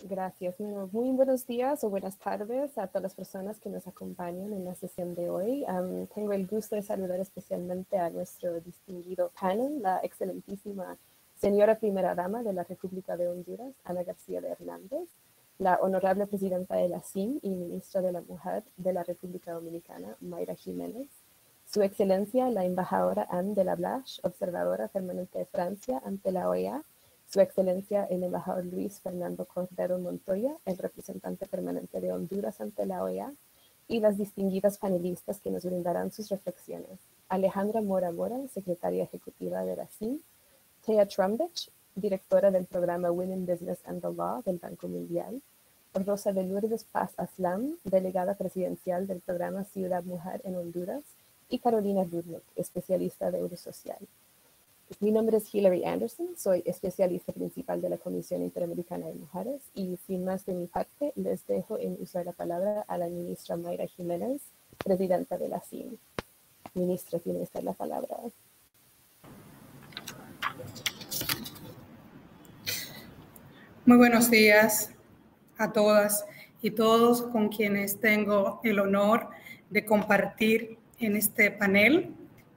Gracias. Bueno, muy buenos días o buenas tardes a todas las personas que nos acompañan en la sesión de hoy. Tengo el gusto de saludar especialmente a nuestro distinguido panel, la excelentísima señora primera dama de la República de Honduras, Ana García de Hernández, la honorable presidenta de la CIM y ministra de la Mujer de la República Dominicana, Mayra Jiménez, su excelencia la embajadora Anne de la Blache, observadora permanente de Francia ante la OEA, su excelencia el embajador Luis Fernando Cordero Montoya, el representante permanente de Honduras ante la OEA, y las distinguidas panelistas que nos brindarán sus reflexiones. Alejandra Mora Mora, secretaria ejecutiva de la CIM, Thea Trumbich, directora del programa Women Business and the Law del Banco Mundial, Rosa de Lourdes Paz Aslam, delegada presidencial del programa Ciudad Mujer en Honduras, y Carolina Rudnick, especialista de Eurosocial. Mi nombre es Hilary Anderson, soy especialista principal de la Comisión Interamericana de Mujeres y sin más de mi parte les dejo en usar la palabra a la ministra Mayra Jiménez, presidenta de la CIM. Ministra, tiene usted la palabra. Muy buenos días a todas y todos con quienes tengo el honor de compartir en este panel.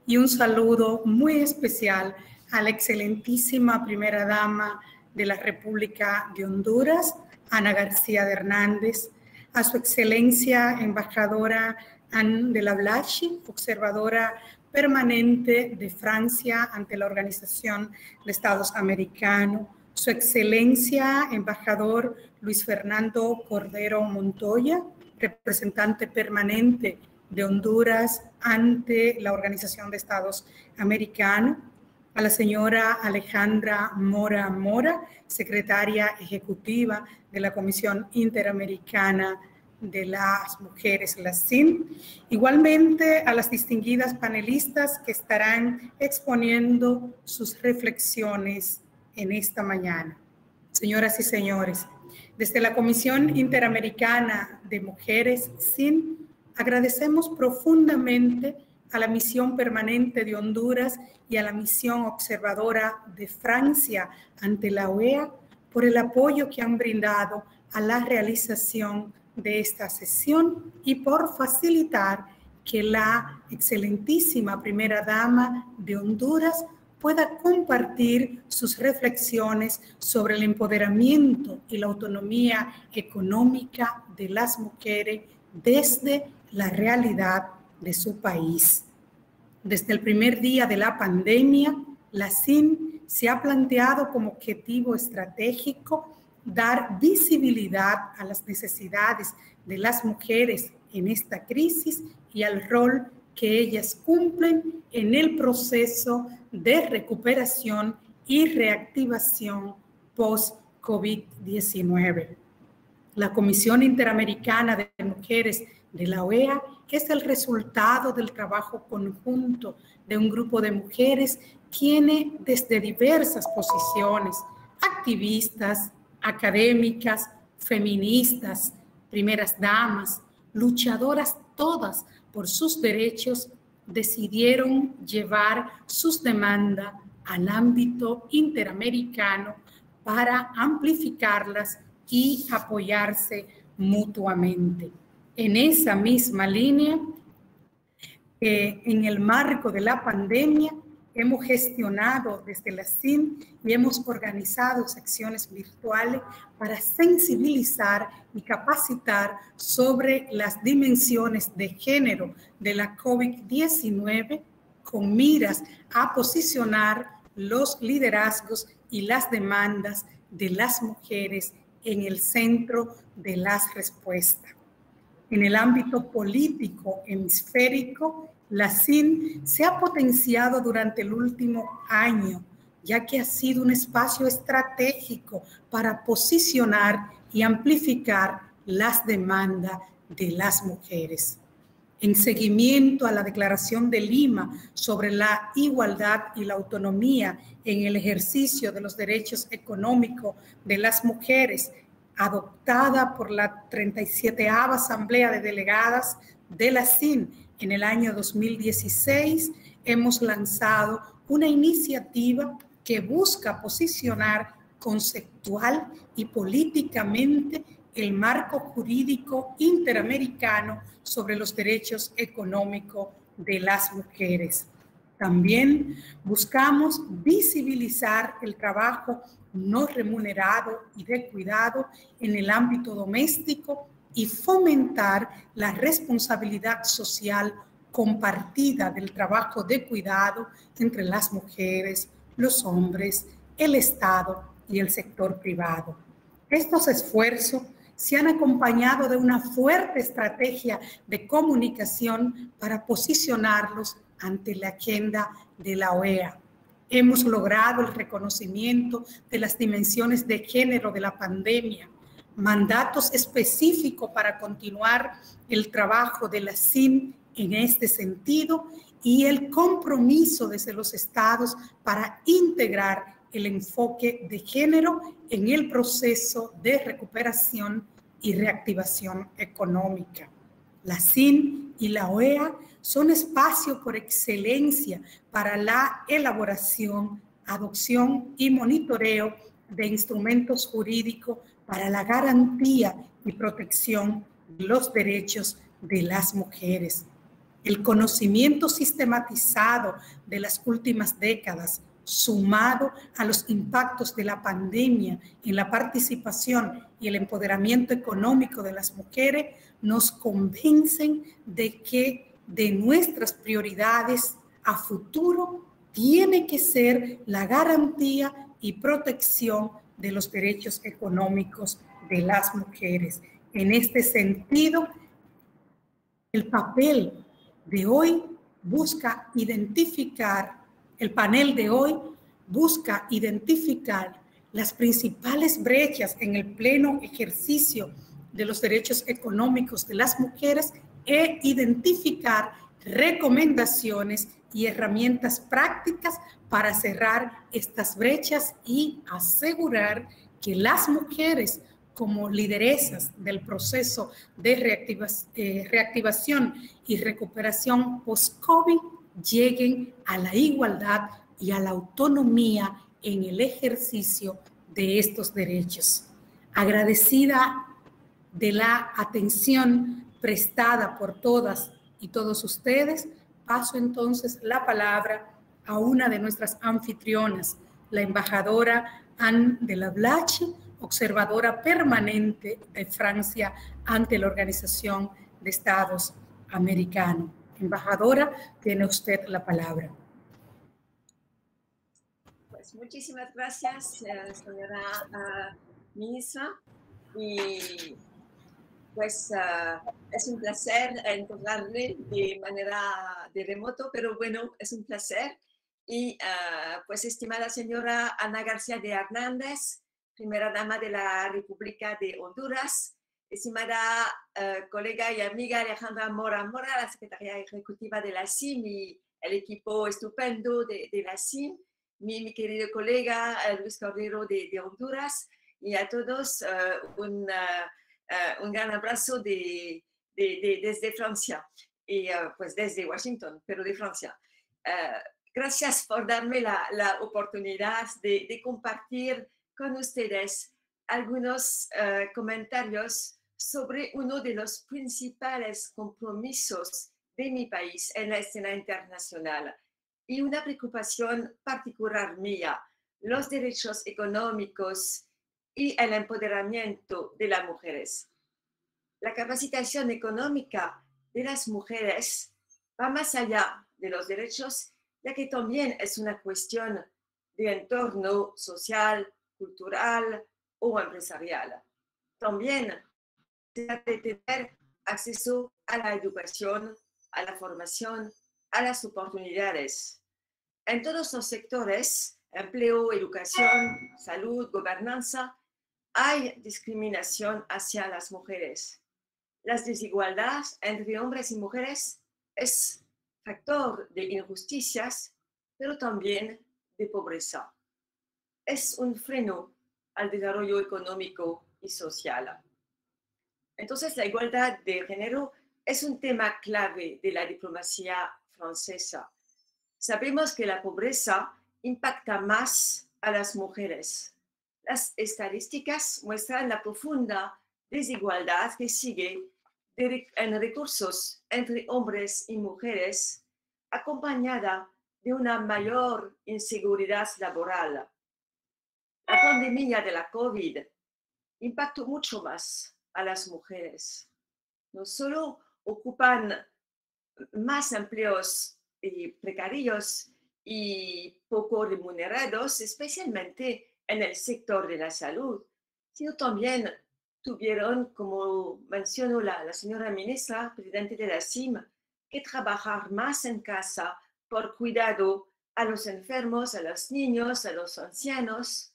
Y un saludo muy especial a la excelentísima primera dama de la República de Honduras, Ana García de Hernández, a su excelencia embajadora Anne de la Blache, observadora permanente de Francia ante la Organización de Estados Americanos, su excelencia embajador Luis Fernando Cordero Montoya, representante permanente de Honduras ante la Organización de Estados Americanos, a la señora Alejandra Mora Mora, secretaria ejecutiva de la Comisión Interamericana de las Mujeres, la CIM, igualmente a las distinguidas panelistas que estarán exponiendo sus reflexiones en esta mañana. Señoras y señores, desde la Comisión Interamericana de Mujeres, CIM, agradecemos profundamente a la misión permanente de Honduras y a la misión observadora de Francia ante la OEA por el apoyo que han brindado a la realización de esta sesión y por facilitar que la excelentísima primera dama de Honduras pueda compartir sus reflexiones sobre el empoderamiento y la autonomía económica de las mujeres desde la realidad de su país. Desde el primer día de la pandemia, la CIM se ha planteado como objetivo estratégico dar visibilidad a las necesidades de las mujeres en esta crisis y al rol que ellas cumplen en el proceso de recuperación y reactivación post-COVID-19. La Comisión Interamericana de Mujeres de la OEA es el resultado del trabajo conjunto de un grupo de mujeres quienes desde diversas posiciones, activistas, académicas, feministas, primeras damas, luchadoras todas por sus derechos, decidieron llevar sus demandas al ámbito interamericano para amplificarlas y apoyarse mutuamente. En esa misma línea, en el marco de la pandemia, hemos gestionado desde la CIM y hemos organizado secciones virtuales para sensibilizar y capacitar sobre las dimensiones de género de la COVID-19 con miras a posicionar los liderazgos y las demandas de las mujeres en el centro de las respuestas. En el ámbito político hemisférico, la CIM se ha potenciado durante el último año, ya que ha sido un espacio estratégico para posicionar y amplificar las demandas de las mujeres. En seguimiento a la Declaración de Lima sobre la igualdad y la autonomía en el ejercicio de los derechos económicos de las mujeres, adoptada por la 37ª Asamblea de Delegadas de la CIM en el año 2016, hemos lanzado una iniciativa que busca posicionar conceptual y políticamente el marco jurídico interamericano sobre los derechos económicos de las mujeres. También buscamos visibilizar el trabajo no remunerado y de cuidado en el ámbito doméstico y fomentar la responsabilidad social compartida del trabajo de cuidado entre las mujeres, los hombres, el Estado y el sector privado. Estos esfuerzos se han acompañado de una fuerte estrategia de comunicación para posicionarlos ante la agenda de la OEA. Hemos logrado el reconocimiento de las dimensiones de género de la pandemia, mandatos específicos para continuar el trabajo de la CIN en este sentido y el compromiso desde los estados para integrar el enfoque de género en el proceso de recuperación y reactivación económica. La CIN y la OEA son espacios por excelencia para la elaboración, adopción y monitoreo de instrumentos jurídicos para la garantía y protección de los derechos de las mujeres. El conocimiento sistematizado de las últimas décadas, sumado a los impactos de la pandemia en la participación y el empoderamiento económico de las mujeres, nos convencen de que de nuestras prioridades a futuro tiene que ser la garantía y protección de los derechos económicos de las mujeres. En este sentido, el papel de hoy busca identificar, el panel de hoy busca identificar las principales brechas en el pleno ejercicio de los derechos económicos de las mujeres e identificar recomendaciones y herramientas prácticas para cerrar estas brechas y asegurar que las mujeres como lideresas del proceso de reactivación y recuperación post-COVID lleguen a la igualdad y a la autonomía en el ejercicio de estos derechos. Agradecida de la atención prestada por todas y todos ustedes, paso entonces la palabra a una de nuestras anfitrionas, la embajadora Anne de la Blache, observadora permanente de Francia ante la Organización de Estados Americanos. Embajadora, tiene usted la palabra. Pues muchísimas gracias, señora ministra. Y pues es un placer encontrarle de manera de remoto, pero bueno, es un placer. Y pues estimada señora Ana García de Hernández, primera dama de la República de Honduras, estimada colega y amiga Alejandra Mora Mora, la secretaria ejecutiva de la CIM y el equipo estupendo de la CIM, mi querido colega Luis Cordero de Honduras, y a todos un gran abrazo desde Francia, y pues desde Washington, pero de Francia. Gracias por darme la oportunidad de compartir con ustedes algunos comentarios sobre uno de los principales compromisos de mi país en la escena internacional y una preocupación particular mía, los derechos económicos y el empoderamiento de las mujeres. La capacitación económica de las mujeres va más allá de los derechos, ya que también es una cuestión de entorno social, cultural o empresarial. También se trata de tener acceso a la educación, a la formación, a las oportunidades. En todos los sectores, empleo, educación, salud, gobernanza, hay discriminación hacia las mujeres. Las desigualdades entre hombres y mujeres es factor de injusticias, pero también de pobreza. Es un freno al desarrollo económico y social. Entonces, la igualdad de género es un tema clave de la diplomacia francesa. Sabemos que la pobreza impacta más a las mujeres. Las estadísticas muestran la profunda desigualdad que sigue en recursos entre hombres y mujeres, acompañada de una mayor inseguridad laboral. La pandemia de la COVID impactó mucho más a las mujeres. No solo ocupan más empleos precarios y poco remunerados, especialmente en el sector de la salud, sino también tuvieron, como mencionó la señora ministra, presidente de la CIM, que trabajar más en casa por cuidado a los enfermos, a los niños, a los ancianos.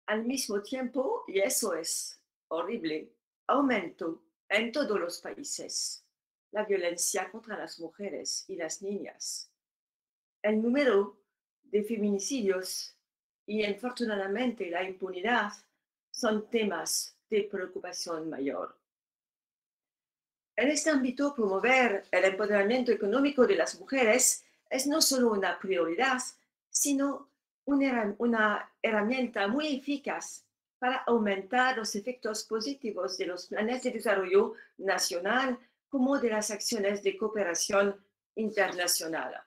Al mismo tiempo, y eso es horrible, aumentó en todos los países la violencia contra las mujeres y las niñas. El número de feminicidios y, infortunadamente, la impunidad son temas de preocupación mayor. En este ámbito, promover el empoderamiento económico de las mujeres es no solo una prioridad, sino una herramienta muy eficaz para aumentar los efectos positivos de los planes de desarrollo nacional como de las acciones de cooperación internacional.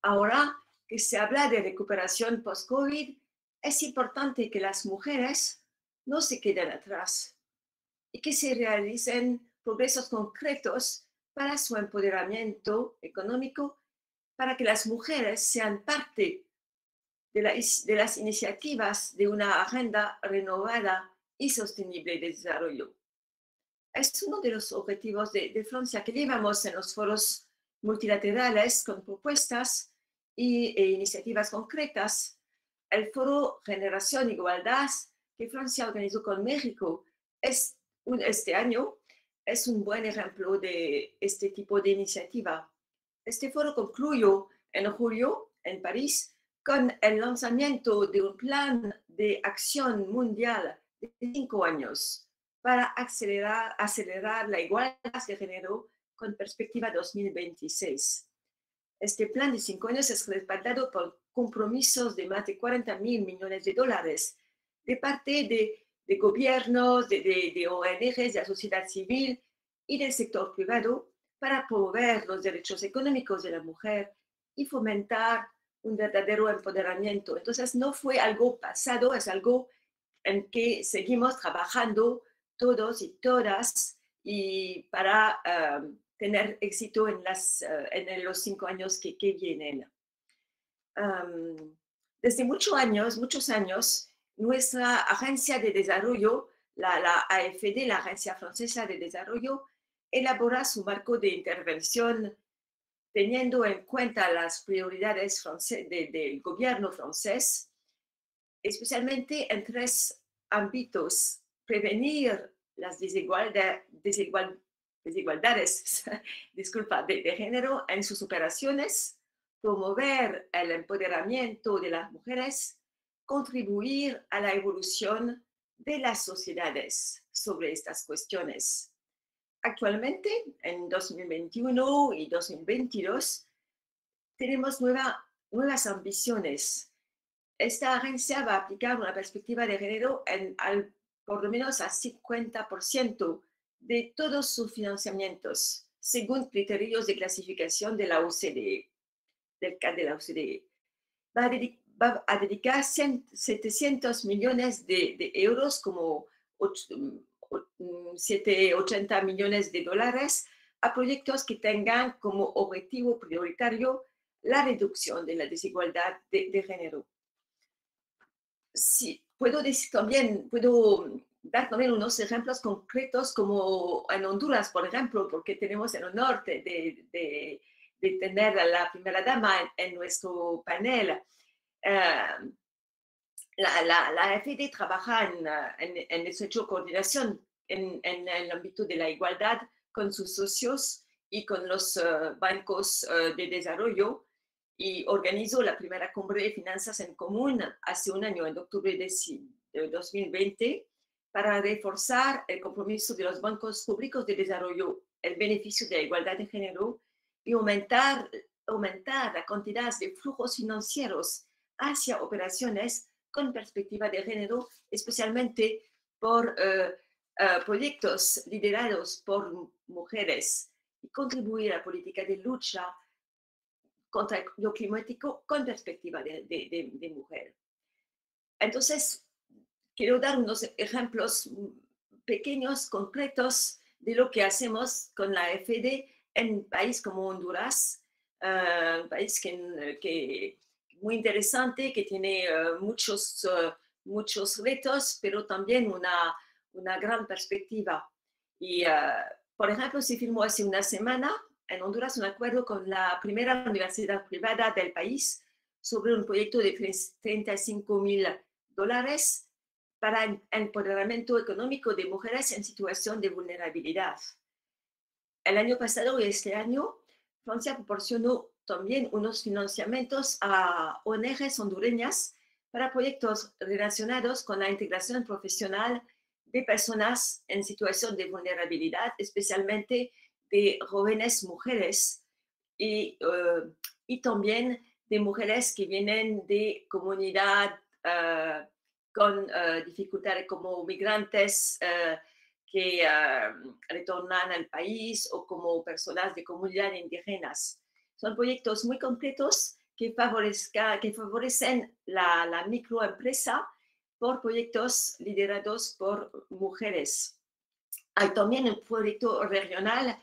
Ahora que se habla de recuperación post-COVID, es importante que las mujeres no se queden atrás y que se realicen progresos concretos para su empoderamiento económico, para que las mujeres sean parte de las iniciativas de una agenda renovada y sostenible de desarrollo. Es uno de los objetivos de Francia que llevamos en los foros multilaterales con propuestas e iniciativas concretas. El foro Generación Igualdad que Francia organizó con México este año es un buen ejemplo de este tipo de iniciativa. Este foro concluyó en julio en París con el lanzamiento de un plan de acción mundial de 5 años para acelerar la igualdad de género con perspectiva 2026. Este plan de 5 años es respaldado por compromisos de más de 40.000 millones de dólares de parte de gobiernos, de ONGs, de la sociedad civil y del sector privado para promover los derechos económicos de la mujer y fomentar un verdadero empoderamiento. Entonces, no fue algo pasado, es algo en que seguimos trabajando todos y todas y para tener éxito en los 5 años que vienen. Desde muchos años, nuestra agencia de desarrollo, la AFD, la Agencia Francesa de Desarrollo, elabora su marco de intervención teniendo en cuenta las prioridades del gobierno francés, especialmente en 3 ámbitos: prevenir las desigualdades de género en sus operaciones, promover el empoderamiento de las mujeres, contribuir a la evolución de las sociedades sobre estas cuestiones. Actualmente, en 2021 y 2022, tenemos nuevas ambiciones. Esta agencia va a aplicar una perspectiva de género por lo menos a 50% de todos sus financiamientos, según criterios de clasificación de la OCDE, del CAD de la OCDE. Va a dedicar 700 millones de euros, como 80 millones de dólares, a proyectos que tengan como objetivo prioritario la reducción de la desigualdad de género. Sí, puedo dar también unos ejemplos concretos, como en Honduras, por ejemplo, porque tenemos el honor de tener a la primera dama en nuestro panel. La AFD trabaja en estrecha coordinación en el ámbito de la igualdad con sus socios y con los bancos de desarrollo, y organizó la primera cumbre de finanzas en común hace un año, en octubre de 2020, para reforzar el compromiso de los bancos públicos de desarrollo, el beneficio de la igualdad de género y aumentar la cantidad de flujos financieros hacia operaciones con perspectiva de género, especialmente por proyectos liderados por mujeres y contribuir a la política de lucha contra el cambio climático con perspectiva de mujer. Entonces, quiero dar unos ejemplos pequeños, concretos, de lo que hacemos con la AFD en un país como Honduras, un país que muy interesante, que tiene muchos retos, pero también una gran perspectiva. Y, por ejemplo, se firmó hace una semana en Honduras un acuerdo con la primera universidad privada del país sobre un proyecto de $35,000 para el empoderamiento económico de mujeres en situación de vulnerabilidad. El año pasado y este año, Francia proporcionó también unos financiamientos a ONGs hondureñas para proyectos relacionados con la integración profesional de personas en situación de vulnerabilidad, especialmente de jóvenes mujeres y también de mujeres que vienen de comunidad con dificultades como migrantes que retornan al país o como personas de comunidad indígenas. Son proyectos muy concretos que favorecen la microempresa por proyectos liderados por mujeres. Hay también un proyecto regional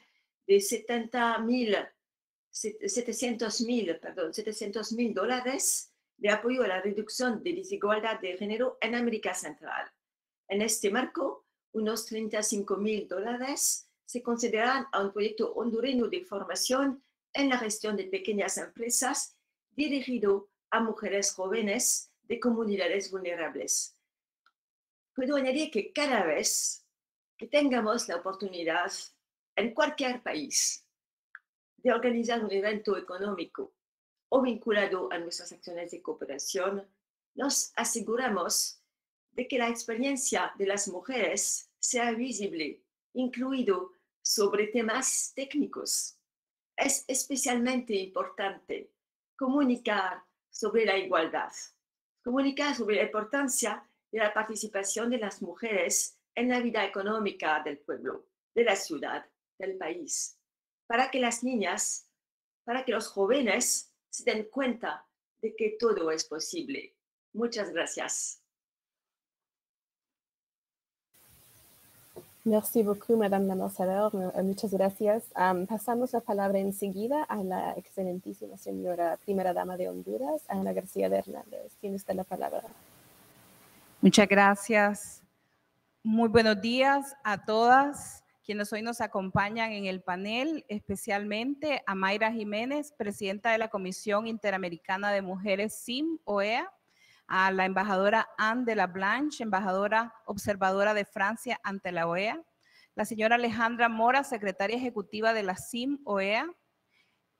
de $700,000 de apoyo a la reducción de desigualdad de género en América Central. En este marco, unos $35,000 se consideran a un proyecto hondureño de formación en la gestión de pequeñas empresas dirigido a mujeres jóvenes de comunidades vulnerables. Puedo añadir que cada vez que tengamos la oportunidad en cualquier país de organizar un evento económico o vinculado a nuestras acciones de cooperación, nos aseguramos de que la experiencia de las mujeres sea visible, incluido sobre temas técnicos. Es especialmente importante comunicar sobre la igualdad, comunicar sobre la importancia de la participación de las mujeres en la vida económica del pueblo, de la ciudad, del país, para que las niñas, para que los jóvenes se den cuenta de que todo es posible. Muchas gracias. Merci beaucoup, Madame l'ambassadeur. Muchas gracias. Pasamos la palabra enseguida a la excelentísima señora Primera Dama de Honduras, Ana García de Hernández. Tiene usted la palabra. Muchas gracias. Muy buenos días a todas quienes hoy nos acompañan en el panel, especialmente a Mayra Jiménez, presidenta de la Comisión Interamericana de Mujeres CIM-OEA, a la embajadora Anne de la Blanche, embajadora observadora de Francia ante la OEA, la señora Alejandra Mora, secretaria ejecutiva de la CIM-OEA,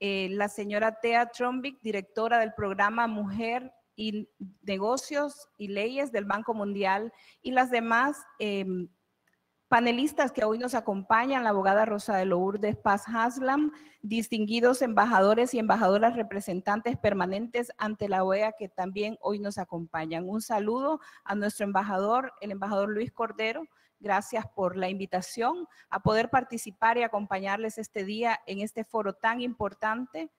la señora Thea Trombick, directora del programa Mujer y Negocios y Leyes del Banco Mundial, y las demás panelistas que hoy nos acompañan, la abogada Rosa de Lourdes Paz Haslam, distinguidos embajadores y embajadoras representantes permanentes ante la OEA que también hoy nos acompañan. Un saludo a nuestro embajador, el embajador Luis Cordero. Gracias por la invitación a poder participar y acompañarles este día en este foro tan importante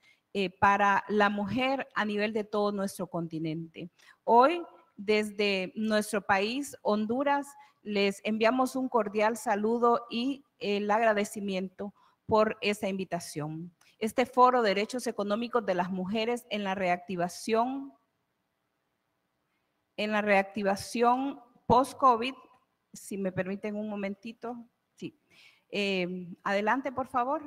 para la mujer a nivel de todo nuestro continente. Hoy, desde nuestro país, Honduras, les enviamos un cordial saludo y el agradecimiento por esa invitación. Este foro Derechos Económicos de las Mujeres en la reactivación post-COVID, si me permiten un momentito. Sí. Adelante, por favor.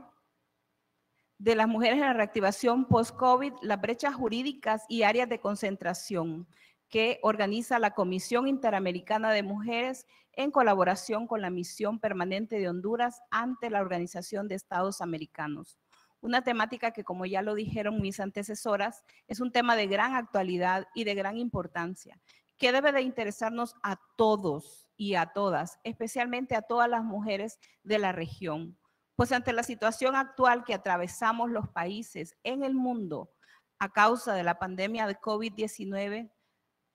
De las mujeres en la reactivación post-COVID, las brechas jurídicas y áreas de concentración que organiza la Comisión Interamericana de Mujeres en colaboración con la Misión Permanente de Honduras ante la Organización de Estados Americanos. Una temática que, como ya lo dijeron mis antecesoras, es un tema de gran actualidad y de gran importancia, que debe de interesarnos a todos y a todas, especialmente a todas las mujeres de la región. Pues ante la situación actual que atravesamos los países en el mundo a causa de la pandemia de COVID-19,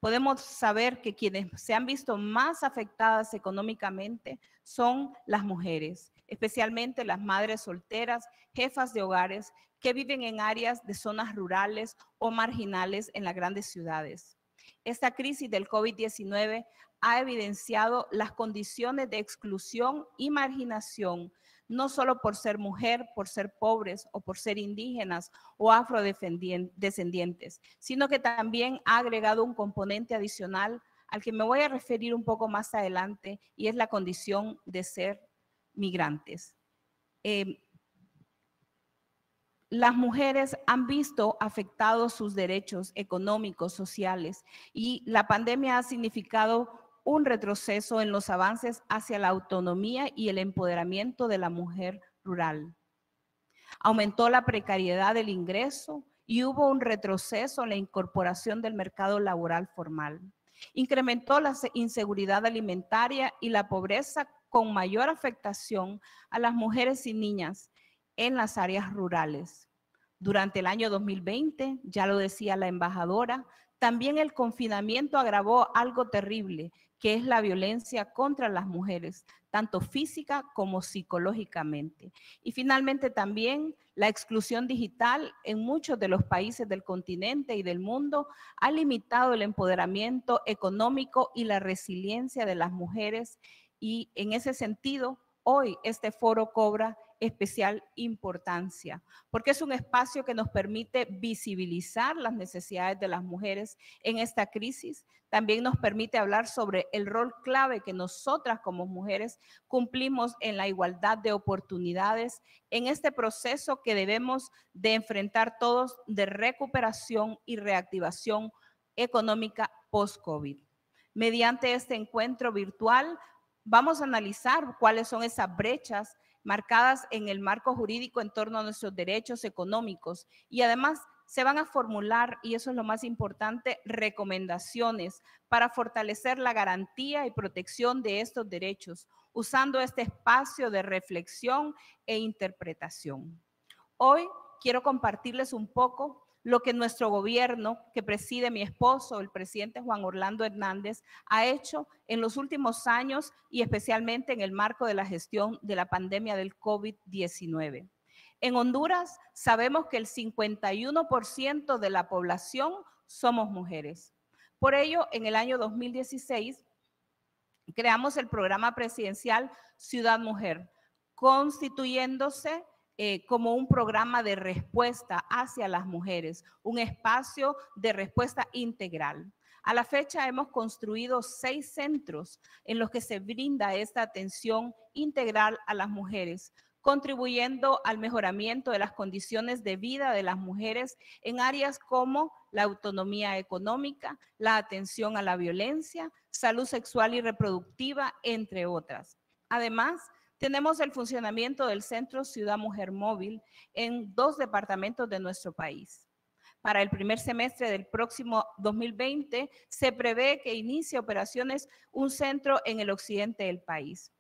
podemos saber que quienes se han visto más afectadas económicamente son las mujeres, especialmente las madres solteras, jefas de hogares que viven en áreas de zonas rurales o marginales en las grandes ciudades. Esta crisis del COVID-19 ha evidenciado las condiciones de exclusión y marginación, no solo por ser mujer, por ser pobres o por ser indígenas o afrodescendientes, sino que también ha agregado un componente adicional al que me voy a referir un poco más adelante, y es la condición de ser migrantes. Las mujeres han visto afectados sus derechos económicos, sociales, y la pandemia ha significado un retroceso en los avances hacia la autonomía y el empoderamiento de la mujer rural. Aumentó la precariedad del ingreso y hubo un retroceso en la incorporación del mercado laboral formal. Incrementó la inseguridad alimentaria y la pobreza, con mayor afectación a las mujeres y niñas en las áreas rurales. Durante el año 2020, ya lo decía la embajadora, también el confinamiento agravó algo terrible, que es la violencia contra las mujeres, tanto física como psicológicamente. Y finalmente también la exclusión digital en muchos de los países del continente y del mundo ha limitado el empoderamiento económico y la resiliencia de las mujeres, y en ese sentido, hoy este foro cobra especial importancia, porque es un espacio que nos permite visibilizar las necesidades de las mujeres en esta crisis. También nos permite hablar sobre el rol clave que nosotras como mujeres cumplimos en la igualdad de oportunidades en este proceso que debemos de enfrentar todos de recuperación y reactivación económica post-COVID. Mediante este encuentro virtual, vamos a analizar cuáles son esas brechas marcadas en el marco jurídico en torno a nuestros derechos económicos, y además se van a formular, y eso es lo más importante, recomendaciones para fortalecer la garantía y protección de estos derechos, usando este espacio de reflexión e interpretación. Hoy quiero compartirles un poco lo que nuestro gobierno, que preside mi esposo, el presidente Juan Orlando Hernández, ha hecho en los últimos años, y especialmente en el marco de la gestión de la pandemia del COVID-19. En Honduras sabemos que el 51% de la población somos mujeres. Por ello, en el año 2016 creamos el programa presidencial Ciudad Mujer, constituyéndose como un programa de respuesta hacia las mujeres, un espacio de respuesta integral. A la fecha hemos construido 6 centros en los que se brinda esta atención integral a las mujeres, contribuyendo al mejoramiento de las condiciones de vida de las mujeres en áreas como la autonomía económica, la atención a la violencia, salud sexual y reproductiva, entre otras. Además, tenemos el funcionamiento del Centro Ciudad Mujer Móvil en 2 departamentos de nuestro país. Para el primer semestre del próximo 2020 se prevé que inicie operaciones un centro en el occidente del país.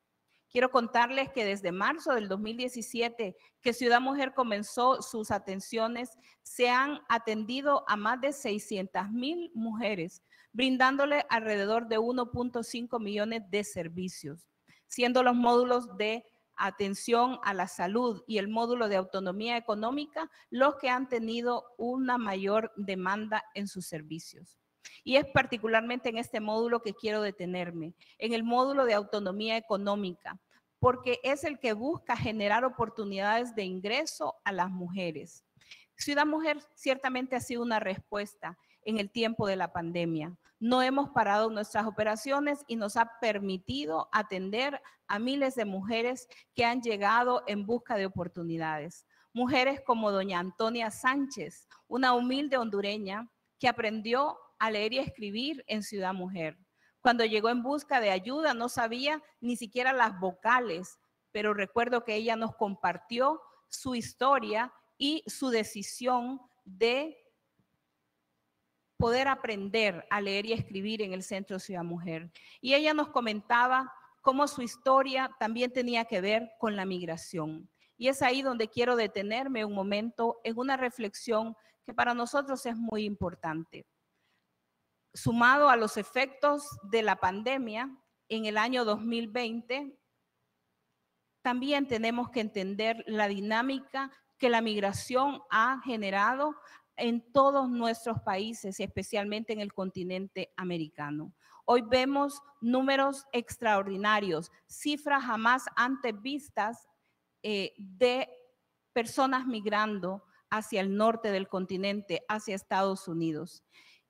Quiero contarles que desde marzo del 2017, que Ciudad Mujer comenzó sus atenciones, se han atendido a más de 600,000 mujeres, brindándole alrededor de 1.5 millones de servicios, siendo los módulos de atención a la salud y el módulo de autonomía económica los que han tenido una mayor demanda en sus servicios. Y es particularmente en este módulo que quiero detenerme, en el módulo de autonomía económica, porque es el que busca generar oportunidades de ingreso a las mujeres. Ciudad Mujer ciertamente ha sido una respuesta en el tiempo de la pandemia. No hemos parado nuestras operaciones y nos ha permitido atender a miles de mujeres que han llegado en busca de oportunidades. Mujeres como doña Antonia Sánchez, una humilde hondureña que aprendió a leer y a escribir en Ciudad Mujer. Cuando llegó en busca de ayuda no sabía ni siquiera las vocales, pero recuerdo que ella nos compartió su historia y su decisión de poder aprender a leer y a escribir en el Centro Ciudad Mujer. Y ella nos comentaba cómo su historia también tenía que ver con la migración. Y es ahí donde quiero detenerme un momento en una reflexión que para nosotros es muy importante. sumado a los efectos de la pandemia en el año 2020, también tenemos que entender la dinámica que la migración ha generado en todos nuestros países, especialmente en el continente americano. Hoy vemos números extraordinarios, cifras jamás antes vistas de personas migrando hacia el norte del continente, hacia Estados Unidos.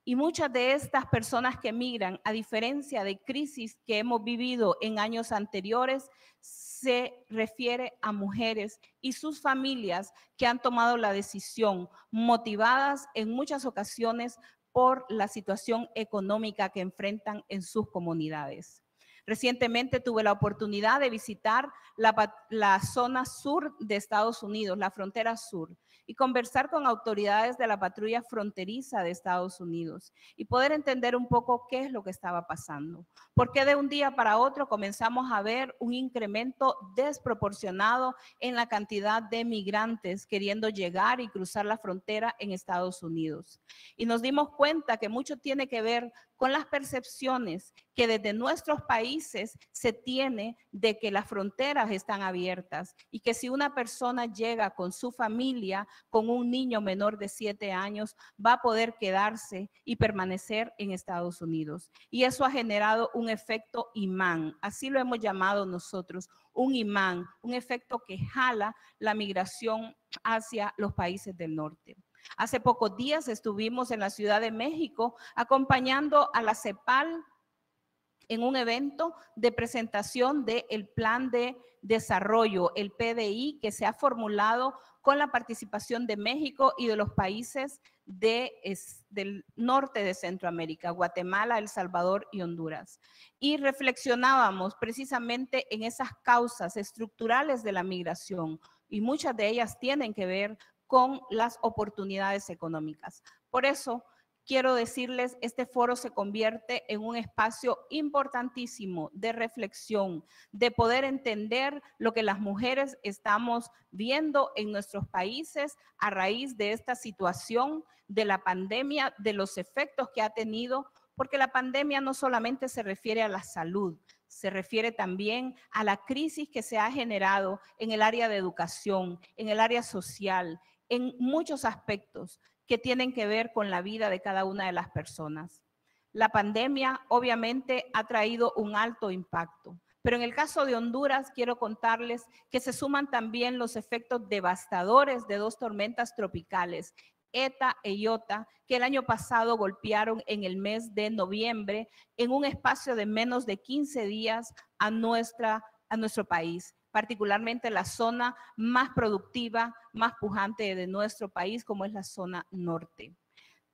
Y muchas de estas personas que migran, a diferencia de crisis que hemos vivido en años anteriores, se refiere a mujeres y sus familias que han tomado la decisión, motivadas en muchas ocasiones por la situación económica que enfrentan en sus comunidades. Recientemente tuve la oportunidad de visitar la zona sur de Estados Unidos, la frontera sur, y conversar con autoridades de la patrulla fronteriza de Estados Unidos y poder entender un poco qué es lo que estaba pasando. ¿Por qué de un día para otro comenzamos a ver un incremento desproporcionado en la cantidad de migrantes queriendo llegar y cruzar la frontera en Estados Unidos? Y nos dimos cuenta que mucho tiene que ver con las percepciones que desde nuestros países se tiene de que las fronteras están abiertas y que si una persona llega con su familia, con un niño menor de 7 años, va a poder quedarse y permanecer en Estados Unidos. Y eso ha generado un efecto imán, así lo hemos llamado nosotros, un imán, un efecto que jala la migración hacia los países del norte. Hace pocos días estuvimos en la Ciudad de México acompañando a la CEPAL en un evento de presentación del Plan de Desarrollo, el PDI, que se ha formulado con la participación de México y de los países del norte de Centroamérica, Guatemala, El Salvador y Honduras. Y reflexionábamos precisamente en esas causas estructurales de la migración, y muchas de ellas tienen que ver con las oportunidades económicas. Por eso, quiero decirles, este foro se convierte en un espacio importantísimo de reflexión, de poder entender lo que las mujeres estamos viendo en nuestros países a raíz de esta situación de la pandemia, de los efectos que ha tenido, porque la pandemia no solamente se refiere a la salud, se refiere también a la crisis que se ha generado en el área de educación, en el área social, en muchos aspectos que tienen que ver con la vida de cada una de las personas. La pandemia obviamente ha traído un alto impacto, pero en el caso de Honduras quiero contarles que se suman también los efectos devastadores de 2 tormentas tropicales, ETA e IOTA, que el año pasado golpearon en el mes de noviembre en un espacio de menos de 15 días a nuestro país, particularmente la zona más productiva, más pujante de nuestro país, como es la zona norte.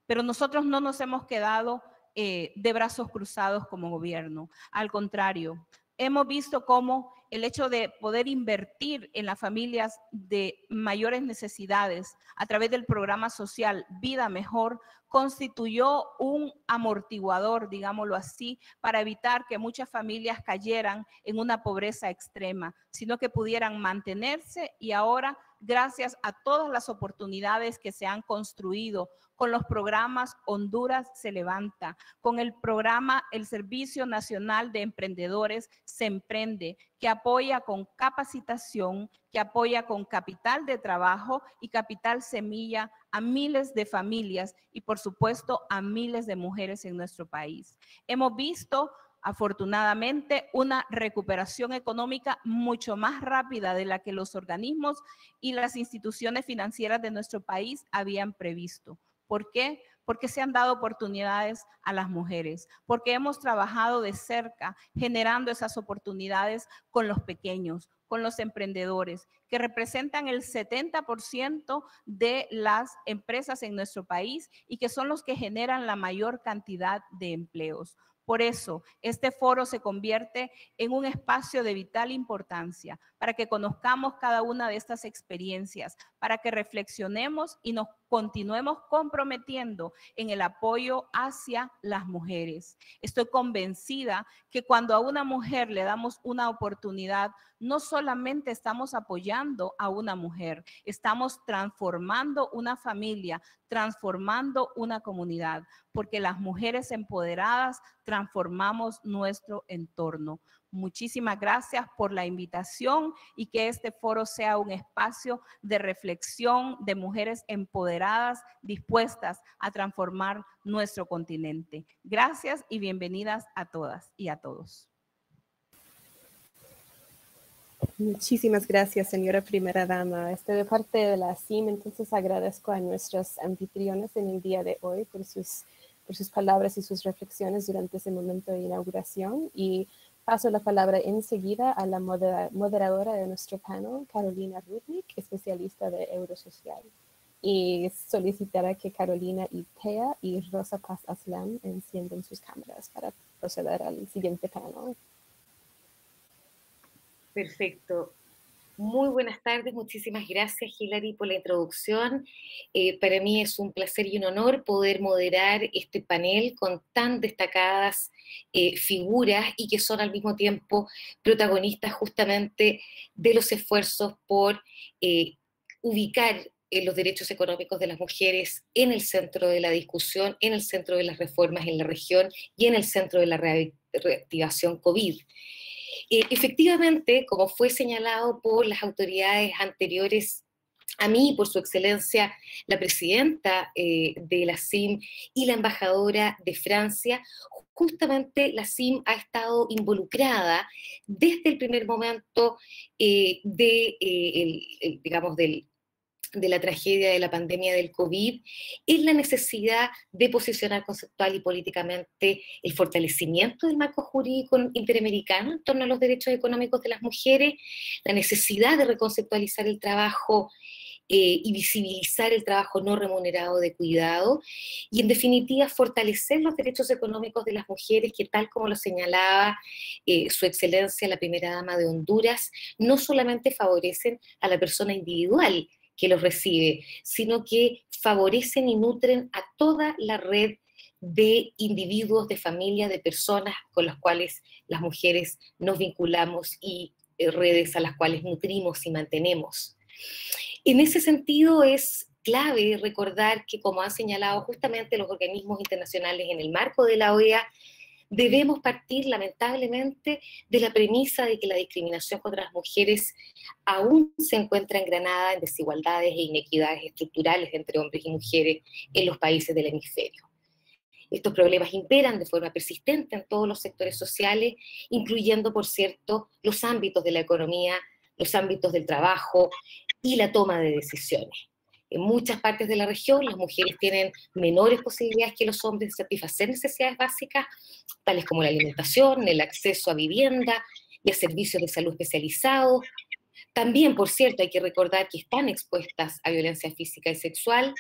Pero nosotros no nos hemos quedado de brazos cruzados como gobierno. Al contrario, hemos visto cómo el hecho de poder invertir en las familias de mayores necesidades a través del programa social Vida Mejor constituyó un amortiguador, digámoslo así, para evitar que muchas familias cayeran en una pobreza extrema, sino que pudieran mantenerse y ahora, gracias a todas las oportunidades que se han construido con los programas Honduras se levanta, con el programa El Servicio Nacional de Emprendedores se emprende, que apoya con capacitación, que apoya con capital de trabajo y capital semilla a miles de familias y, por supuesto, a miles de mujeres en nuestro país. Hemos visto, afortunadamente, una recuperación económica mucho más rápida de la que los organismos y las instituciones financieras de nuestro país habían previsto. ¿Por qué? Porque se han dado oportunidades a las mujeres, porque hemos trabajado de cerca generando esas oportunidades con los pequeños, con los emprendedores, que representan el 70% de las empresas en nuestro país y que son los que generan la mayor cantidad de empleos. Por eso, este foro se convierte en un espacio de vital importancia para que conozcamos cada una de estas experiencias, para que reflexionemos y nos continuemos comprometiendo en el apoyo hacia las mujeres. Estoy convencida que cuando a una mujer le damos una oportunidad, no solamente estamos apoyando a una mujer, estamos transformando una familia, transformando una comunidad, porque las mujeres empoderadas transformamos nuestro entorno. Muchísimas gracias por la invitación y que este foro sea un espacio de reflexión de mujeres empoderadas, dispuestas a transformar nuestro continente. Gracias y bienvenidas a todas y a todos. Muchísimas gracias, señora Primera Dama. De parte de la CIM, entonces agradezco a nuestros anfitriones en el día de hoy por sus palabras y sus reflexiones durante ese momento de inauguración. Y paso la palabra enseguida a la moderadora de nuestro panel, Carolina Rudnick, especialista de Eurosocial. Y solicitará que Carolina y Thea y Rosa Paz Aslam enciendan sus cámaras para proceder al siguiente panel. Perfecto. Muy buenas tardes, muchísimas gracias Hilary por la introducción. Para mí es un placer y un honor poder moderar este panel con tan destacadas figuras y que son al mismo tiempo protagonistas justamente de los esfuerzos por ubicar los derechos económicos de las mujeres en el centro de la discusión, en el centro de las reformas en la región y en el centro de la reactivación COVID. Efectivamente, como fue señalado por las autoridades anteriores a mí, por su excelencia, la presidenta de la CIM y la embajadora de Francia, justamente la CIM ha estado involucrada desde el primer momento de la tragedia de la pandemia del COVID, en la necesidad de posicionar conceptual y políticamente el fortalecimiento del marco jurídico interamericano en torno a los derechos económicos de las mujeres, la necesidad de reconceptualizar el trabajo y visibilizar el trabajo no remunerado de cuidado, y en definitiva fortalecer los derechos económicos de las mujeres que, tal como lo señalaba su excelencia la primera dama de Honduras, no solamente favorecen a la persona individual que los recibe, sino que favorecen y nutren a toda la red de individuos, de familias, de personas con las cuales las mujeres nos vinculamos y redes a las cuales nutrimos y mantenemos. En ese sentido es clave recordar que, como han señalado justamente los organismos internacionales en el marco de la OEA, debemos partir lamentablemente de la premisa de que la discriminación contra las mujeres aún se encuentra engranada en desigualdades e inequidades estructurales entre hombres y mujeres en los países del hemisferio. Estos problemas imperan de forma persistente en todos los sectores sociales, incluyendo, por cierto, los ámbitos de la economía, los ámbitos del trabajo y la toma de decisiones. En muchas partes de la región, las mujeres tienen menores posibilidades que los hombres de satisfacer necesidades básicas, tales como la alimentación, el acceso a vivienda y a servicios de salud especializados. También, por cierto, hay que recordar que están expuestas a violencia física y sexual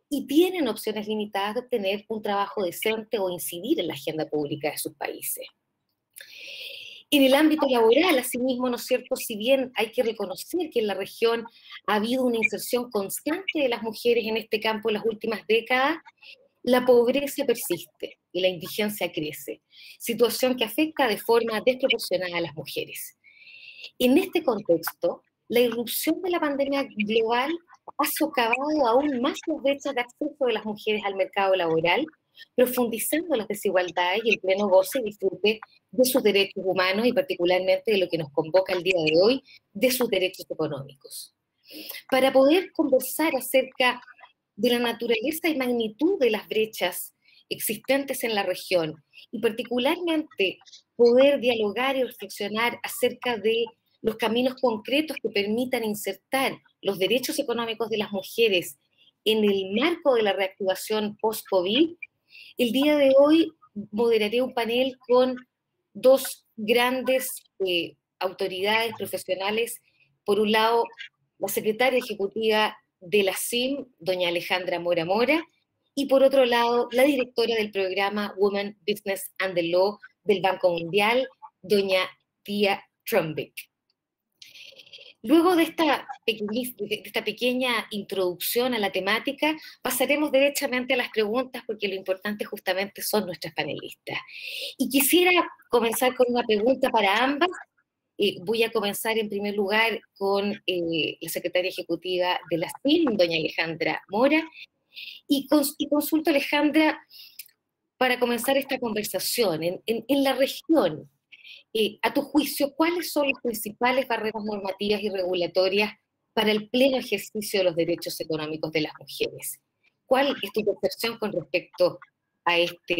y tienen opciones limitadas de obtener un trabajo decente o incidir en la agenda pública de sus países. En el ámbito laboral, asimismo, ¿no es cierto?, si bien hay que reconocer que en la región ha habido una inserción constante de las mujeres en este campo en las últimas décadas, la pobreza persiste y la indigencia crece, situación que afecta de forma desproporcionada a las mujeres. En este contexto, la irrupción de la pandemia global ha socavado aún más las brechas de acceso de las mujeres al mercado laboral, profundizando las desigualdades y el pleno goce y disfrute de sus derechos humanos y particularmente de lo que nos convoca el día de hoy, de sus derechos económicos. Para poder conversar acerca de la naturaleza y magnitud de las brechas existentes en la región y particularmente poder dialogar y reflexionar acerca de los caminos concretos que permitan insertar los derechos económicos de las mujeres en el marco de la reactivación post-COVID, el día de hoy moderaré un panel con dos grandes autoridades profesionales. Por un lado, la secretaria ejecutiva de la CIM, doña Alejandra Mora Mora, y por otro lado, la directora del programa Women, Business and the Law del Banco Mundial, doña Tia Trumbeck. Luego de esta pequeña introducción a la temática, pasaremos derechamente a las preguntas porque lo importante justamente son nuestras panelistas. Y quisiera comenzar con una pregunta para ambas. Voy a comenzar en primer lugar con la secretaria ejecutiva de la CIN, doña Alejandra Mora, y consulto, Alejandra, para comenzar esta conversación, en la región, a tu juicio, ¿cuáles son las principales barreras normativas y regulatorias para el pleno ejercicio de los derechos económicos de las mujeres? ¿Cuál es tu percepción con respecto a este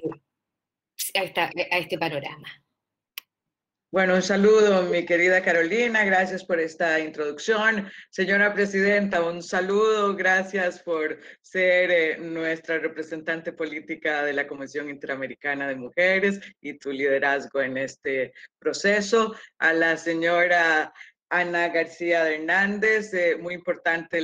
panorama? Bueno, un saludo, mi querida Carolina, gracias por esta introducción. Señora Presidenta, un saludo, gracias por ser nuestra representante política de la Comisión Interamericana de Mujeres y tu liderazgo en este proceso. A la señora Ana García de Hernández, muy importante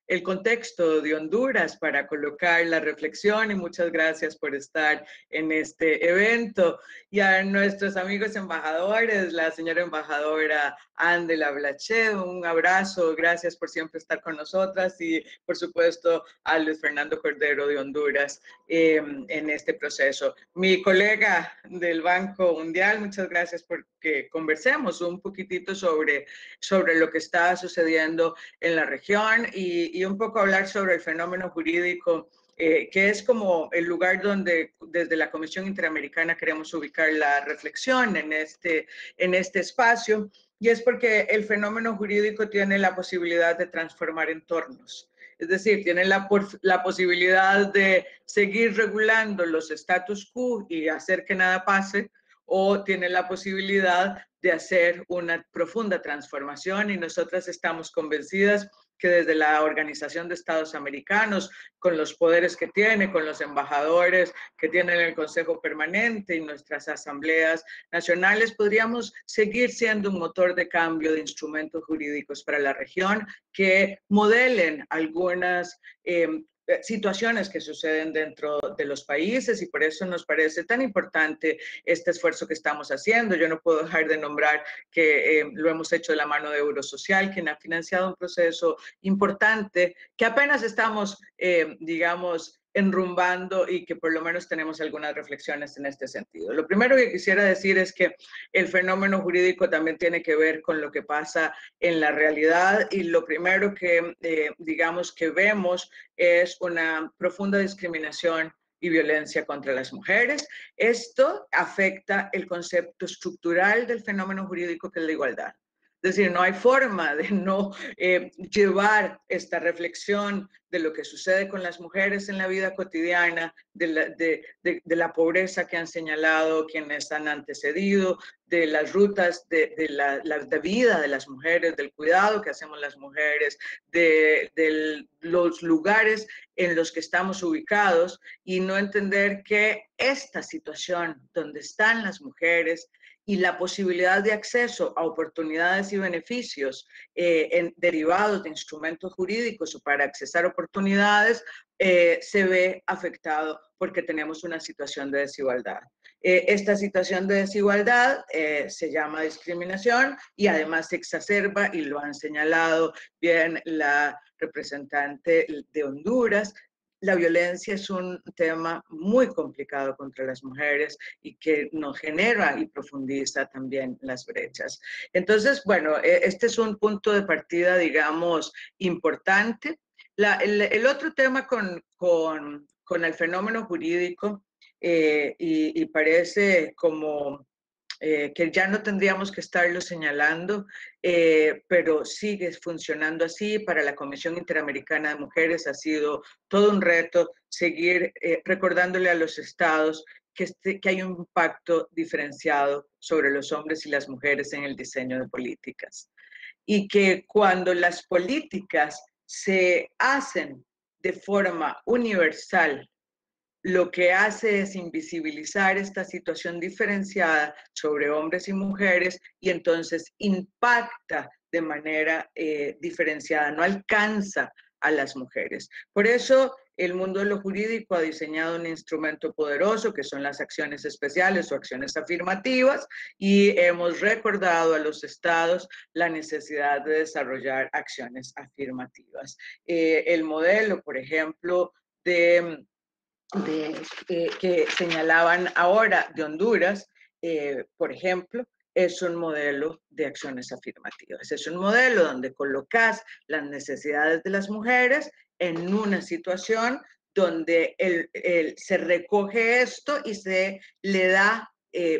el contexto de Honduras para colocar la reflexión y muchas gracias por estar en este evento. Y a nuestros amigos embajadores, la señora embajadora Ándela Blaché, un abrazo, gracias por siempre estar con nosotras y por supuesto a Luis Fernando Cordero de Honduras en este proceso. Mi colega del Banco Mundial, muchas gracias por que conversemos un poquitito sobre lo que está sucediendo en la región y un poco hablar sobre el fenómeno jurídico, que es como el lugar donde desde la Comisión Interamericana queremos ubicar la reflexión en este espacio, y es porque el fenómeno jurídico tiene la posibilidad de transformar entornos. Es decir, tiene la posibilidad de seguir regulando los status quo y hacer que nada pase, o tiene la posibilidad de hacer una profunda transformación, y nosotras estamos convencidas que desde la Organización de Estados Americanos, con los poderes que tiene, con los embajadores que tienen el Consejo Permanente y nuestras asambleas nacionales, podríamos seguir siendo un motor de cambio de instrumentos jurídicos para la región que modelen algunas situaciones que suceden dentro de los países, y por eso nos parece tan importante este esfuerzo que estamos haciendo. Yo no puedo dejar de nombrar que lo hemos hecho de la mano de Eurosocial, quien ha financiado un proceso importante que apenas estamos, digamos, enrumbando, y que por lo menos tenemos algunas reflexiones en este sentido. Lo primero que quisiera decir es que el fenómeno jurídico también tiene que ver con lo que pasa en la realidad, y lo primero que digamos que vemos es una profunda discriminación y violencia contra las mujeres. Esto afecta el concepto estructural del fenómeno jurídico, que es la igualdad. Es decir, no hay forma de no llevar esta reflexión de lo que sucede con las mujeres en la vida cotidiana, de la pobreza que han señalado quienes han antecedido, de las rutas de vida de las mujeres, del cuidado que hacemos las mujeres, de los lugares en los que estamos ubicados, y no entender que esta situación donde están las mujeres y la posibilidad de acceso a oportunidades y beneficios derivados de instrumentos jurídicos o para accesar oportunidades, se ve afectado porque tenemos una situación de desigualdad. Esta situación de desigualdad se llama discriminación, y además se exacerba, y lo han señalado bien la representante de Honduras. La violencia es un tema muy complicado contra las mujeres y que nos genera y profundiza también las brechas. Entonces, bueno, este es un punto de partida, digamos, importante. El otro tema con el fenómeno jurídico, y parece como que ya no tendríamos que estarlo señalando, pero sigue funcionando así. Para la Comisión Interamericana de Mujeres ha sido todo un reto seguir recordándole a los estados que hay un impacto diferenciado sobre los hombres y las mujeres en el diseño de políticas, y que cuando las políticas se hacen de forma universal, lo que hace es invisibilizar esta situación diferenciada sobre hombres y mujeres, y entonces impacta de manera diferenciada, no alcanza a las mujeres. Por eso el mundo de lo jurídico ha diseñado un instrumento poderoso que son las acciones especiales o acciones afirmativas, y hemos recordado a los estados la necesidad de desarrollar acciones afirmativas. El modelo, por ejemplo, que señalaban ahora de Honduras, por ejemplo, es un modelo de acciones afirmativas. Es un modelo donde colocas las necesidades de las mujeres en una situación donde se recoge esto y se le da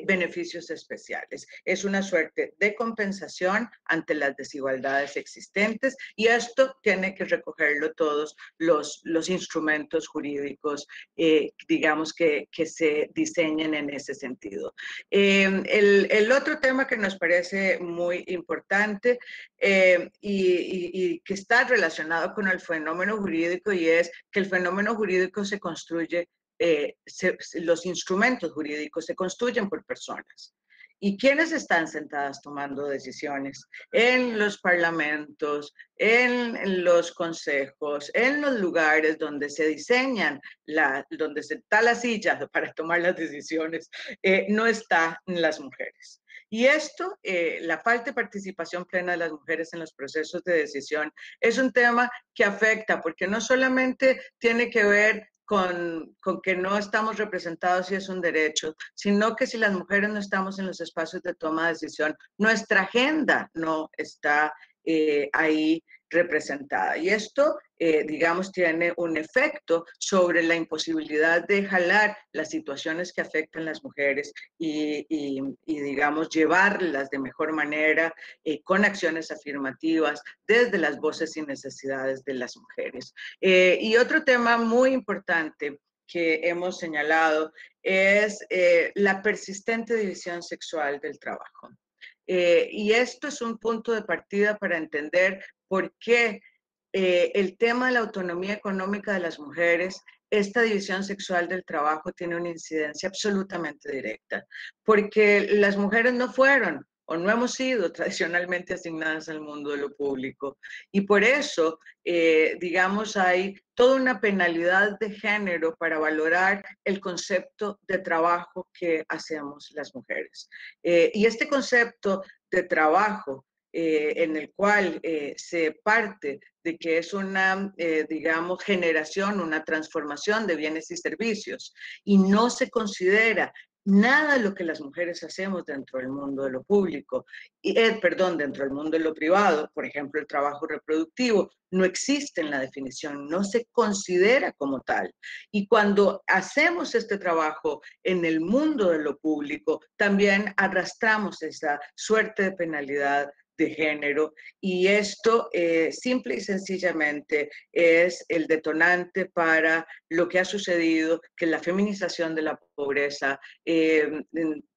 beneficios especiales. Es una suerte de compensación ante las desigualdades existentes, y esto tiene que recogerlo todos los instrumentos jurídicos, digamos, que se diseñen en ese sentido. El otro tema que nos parece muy importante y que está relacionado con el fenómeno jurídico, y es que el fenómeno jurídico se construye, los instrumentos jurídicos se construyen por personas. ¿Y quiénes están sentadas tomando decisiones? En los parlamentos, en los consejos, en los lugares donde se diseñan, donde se está la silla para tomar las decisiones, no están las mujeres. Y esto, la falta de participación plena de las mujeres en los procesos de decisión, es un tema que afecta, porque no solamente tiene que ver con que no estamos representados y es un derecho, sino que si las mujeres no estamos en los espacios de toma de decisión, nuestra agenda no está ahí representada. Y esto, digamos, tiene un efecto sobre la imposibilidad de jalar las situaciones que afectan a las mujeres y digamos, llevarlas de mejor manera con acciones afirmativas desde las voces y necesidades de las mujeres. Y otro tema muy importante que hemos señalado es la persistente división sexual del trabajo. Y esto es un punto de partida para entender por qué el tema de la autonomía económica de las mujeres, esta división sexual del trabajo tiene una incidencia absolutamente directa, porque las mujeres no fueron o no hemos sido tradicionalmente asignadas al mundo de lo público. Y por eso, digamos, hay toda una penalidad de género para valorar el concepto de trabajo que hacemos las mujeres. Y este concepto de trabajo, en el cual se parte de que es una, digamos, generación, una transformación de bienes y servicios, y no se considera nada de lo que las mujeres hacemos dentro del mundo de lo público, dentro del mundo de lo privado, por ejemplo, el trabajo reproductivo, no existe en la definición, no se considera como tal. Y cuando hacemos este trabajo en el mundo de lo público, también arrastramos esa suerte de penalidad de género, y esto simple y sencillamente es el detonante para lo que ha sucedido, que es la feminización de la pobreza,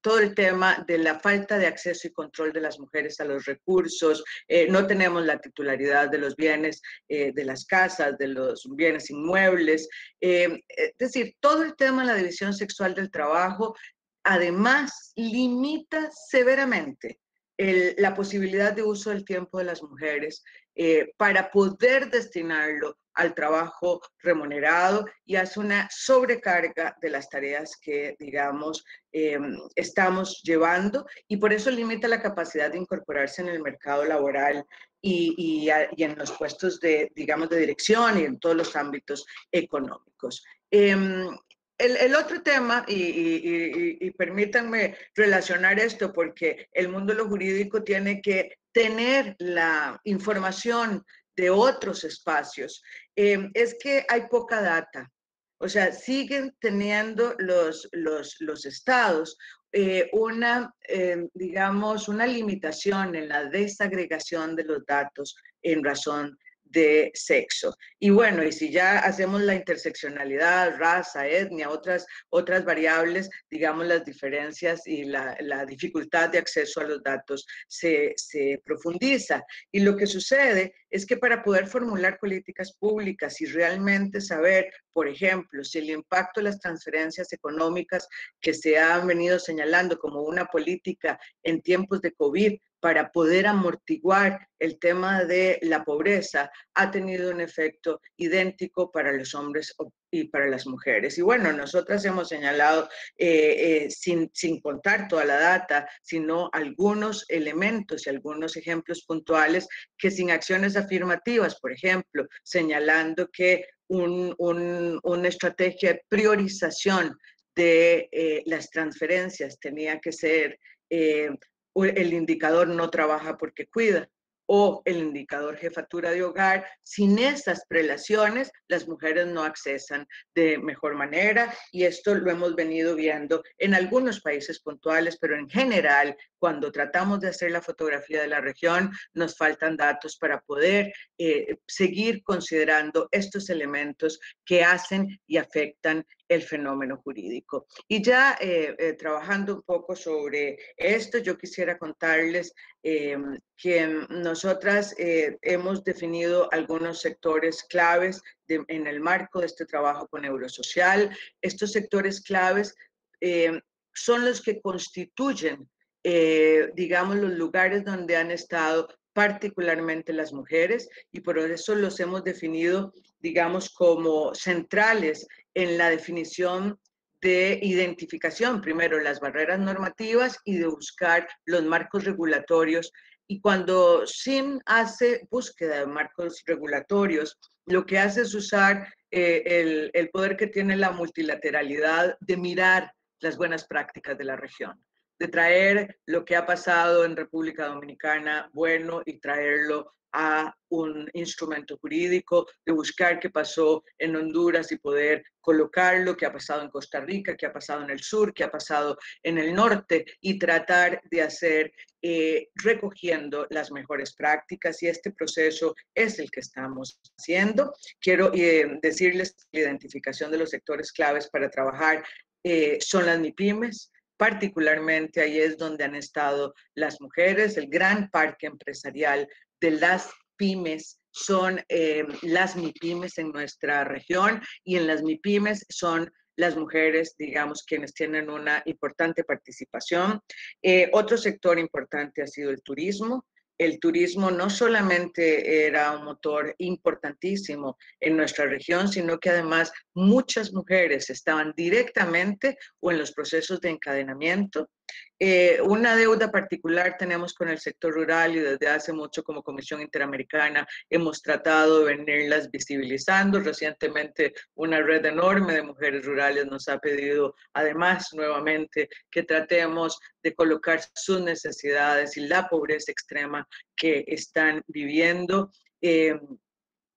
todo el tema de la falta de acceso y control de las mujeres a los recursos, no tenemos la titularidad de los bienes, de las casas, de los bienes inmuebles, es decir, todo el tema de la división sexual del trabajo, además limita severamente la posibilidad de uso del tiempo de las mujeres para poder destinarlo al trabajo remunerado, y hace una sobrecarga de las tareas que, digamos, estamos llevando, y por eso limita la capacidad de incorporarse en el mercado laboral y en los puestos de, digamos, de dirección y en todos los ámbitos económicos. El otro tema, y permítanme relacionar esto porque el mundo de lo jurídico tiene que tener la información de otros espacios, es que hay poca data. O sea, siguen teniendo los estados digamos, una limitación en la desagregación de los datos en razón de sexo. Y bueno, y si ya hacemos la interseccionalidad, raza, etnia, otras variables, digamos, las diferencias y la dificultad de acceso a los datos se profundiza. Y lo que sucede es que para poder formular políticas públicas y realmente saber, por ejemplo, si el impacto de las transferencias económicas que se han venido señalando como una política en tiempos de COVID para poder amortiguar el tema de la pobreza ha tenido un efecto idéntico para los hombres y para las mujeres. Y bueno, nosotras hemos señalado, sin contar toda la data, sino algunos elementos y algunos ejemplos puntuales que sin acciones afirmativas, por ejemplo, señalando que una estrategia de priorización de las transferencias tenía que ser el indicador no trabaja porque cuida, o el indicador jefatura de hogar. Sin esas prelaciones, las mujeres no accesan de mejor manera, y esto lo hemos venido viendo en algunos países puntuales, pero en general, cuando tratamos de hacer la fotografía de la región, nos faltan datos para poder seguir considerando estos elementos que hacen y afectan el fenómeno jurídico. Y ya trabajando un poco sobre esto, yo quisiera contarles que nosotras hemos definido algunos sectores claves en el marco de este trabajo con Eurosocial. Estos sectores claves son los que constituyen, digamos, los lugares donde han estado particularmente las mujeres, y por eso los hemos definido, digamos, como centrales en la definición de identificación, primero las barreras normativas y de buscar los marcos regulatorios. Y cuando SIM hace búsqueda de marcos regulatorios, lo que hace es usar el poder que tiene la multilateralidad de mirar las buenas prácticas de la región, de traer lo que ha pasado en República Dominicana bueno y traerlo a un instrumento jurídico, de buscar qué pasó en Honduras y poder colocarlo, qué ha pasado en Costa Rica, qué ha pasado en el sur, qué ha pasado en el norte, y tratar de hacer recogiendo las mejores prácticas, y este proceso es el que estamos haciendo. Quiero decirles que la identificación de los sectores claves para trabajar son las MIPYMES. Particularmente ahí es donde han estado las mujeres. El gran parque empresarial de las pymes son las MIPYMES en nuestra región, y en las MIPYMES son las mujeres, digamos, quienes tienen una importante participación. Otro sector importante ha sido el turismo. El turismo no solamente era un motor importantísimo en nuestra región, sino que además muchas mujeres estaban directamente o en los procesos de encadenamiento. Una deuda particular tenemos con el sector rural, y desde hace mucho como Comisión Interamericana hemos tratado de venirlas visibilizando. Recientemente una red enorme de mujeres rurales nos ha pedido además nuevamente que tratemos de colocar sus necesidades y la pobreza extrema que están viviendo.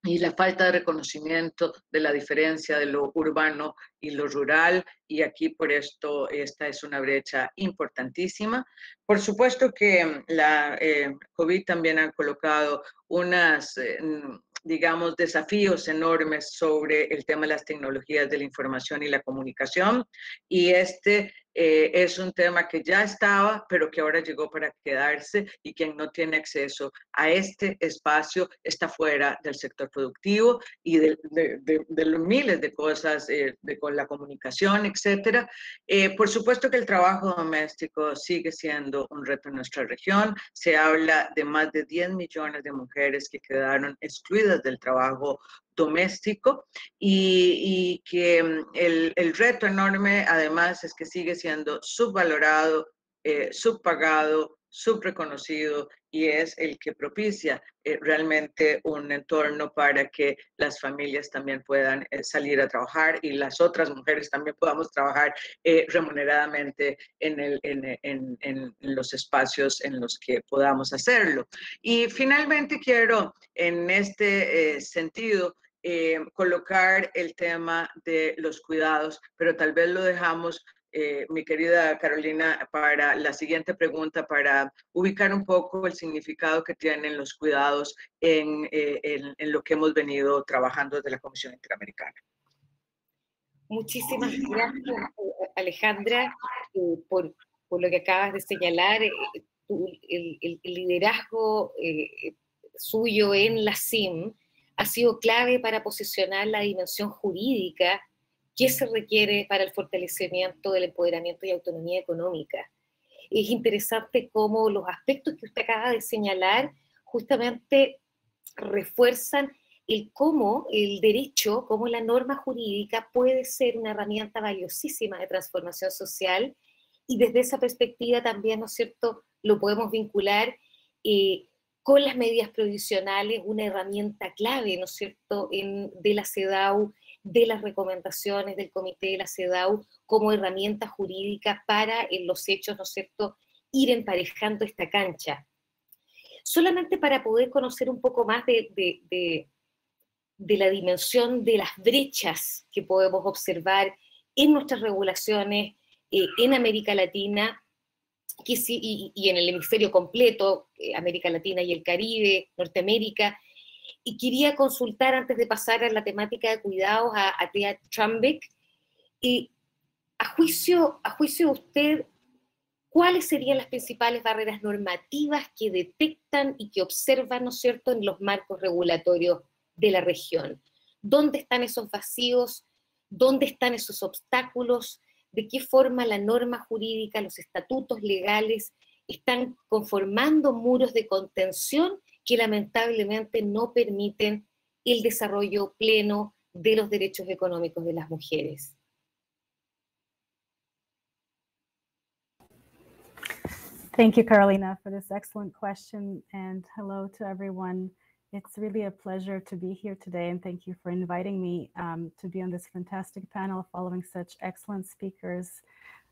Y la falta de reconocimiento de la diferencia de lo urbano y lo rural, y aquí por esto esta es una brecha importantísima. Por supuesto que la COVID también ha colocado unas, digamos, desafíos enormes sobre el tema de las tecnologías de la información y la comunicación, y este es un tema que ya estaba, pero que ahora llegó para quedarse, y quien no tiene acceso a este espacio está fuera del sector productivo y de los miles de cosas, con la comunicación, etcétera. Por supuesto que el trabajo doméstico sigue siendo un reto en nuestra región. Se habla de más de 10 millones de mujeres que quedaron excluidas del trabajo doméstico, y que el reto enorme además es que sigue siendo subvalorado, subpagado, subreconocido, y es el que propicia realmente un entorno para que las familias también puedan salir a trabajar, y las otras mujeres también podamos trabajar remuneradamente en los espacios en los que podamos hacerlo. Y finalmente quiero en este sentido colocar el tema de los cuidados, pero tal vez lo dejamos, mi querida Carolina, para la siguiente pregunta, para ubicar un poco el significado que tienen los cuidados en lo que hemos venido trabajando desde la Comisión Interamericana. Muchísimas gracias, Alejandra, por lo que acabas de señalar. El liderazgo suyo en la CIM ha sido clave para posicionar la dimensión jurídica que se requiere para el fortalecimiento del empoderamiento y autonomía económica. es interesante cómo los aspectos que usted acaba de señalar justamente refuerzan cómo el derecho, cómo la norma jurídica puede ser una herramienta valiosísima de transformación social, y desde esa perspectiva también, ¿no es cierto?, lo podemos vincular con las medidas provisionales, una herramienta clave, ¿no es cierto?, de la CEDAW, de las recomendaciones del comité de la CEDAW como herramienta jurídica para en los hechos, ¿no es cierto?, ir emparejando esta cancha. Solamente para poder conocer un poco más de la dimensión de las brechas que podemos observar en nuestras regulaciones en América Latina y en el hemisferio completo, América Latina y el Caribe, Norteamérica. Y quería consultar, antes de pasar a la temática de cuidados, a Thea Trumbeck, a juicio de usted, ¿cuáles serían las principales barreras normativas que detectan y que observan, ¿no es cierto?, en los marcos regulatorios de la región? ¿Dónde están esos vacíos? ¿Dónde están esos obstáculos? ¿De qué forma la norma jurídica, los estatutos legales están conformando muros de contención que lamentablemente no permiten el desarrollo pleno de los derechos económicos de las mujeres? Thank you, Carolina, for this excellent question, and hello to everyone. It's really a pleasure to be here today, and thank you for inviting me to be on this fantastic panel following such excellent speakers,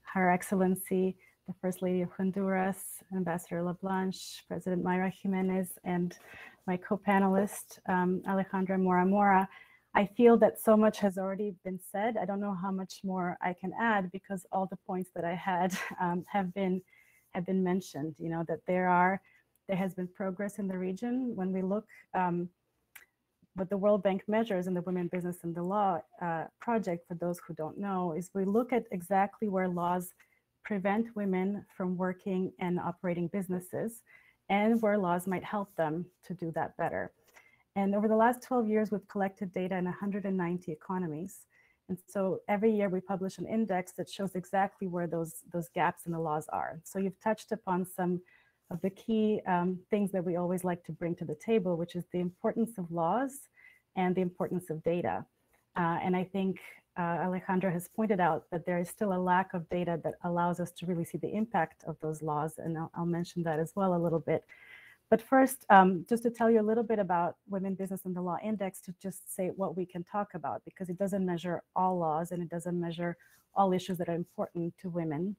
Her Excellency, the First Lady of Honduras, Ambassador LaBlanche, President Mayra Jimenez, and my co-panelist, Alejandra Mora Mora. I feel that so much has already been said. I don't know how much more I can add because all the points that I had have been mentioned. You know, that there has been progress in the region. When we look what the World Bank measures in the Women, Business, and the Law project, for those who don't know, is we look at exactly where laws prevent women from working and operating businesses and where laws might help them to do that better. And over the last 12 years, we've collected data in 190 economies. And so every year we publish an index that shows exactly where those gaps in the laws are. So you've touched upon some of the key things that we always like to bring to the table, which is the importance of laws and the importance of data. And I think Alejandra has pointed out that there is still a lack of data that allows us to really see the impact of those laws. And I'll mention that as well a little bit. But first, just to tell you a little bit about Women, Business, and the Law Index, to just say what we can talk about, because it doesn't measure all laws and it doesn't measure all issues that are important to women.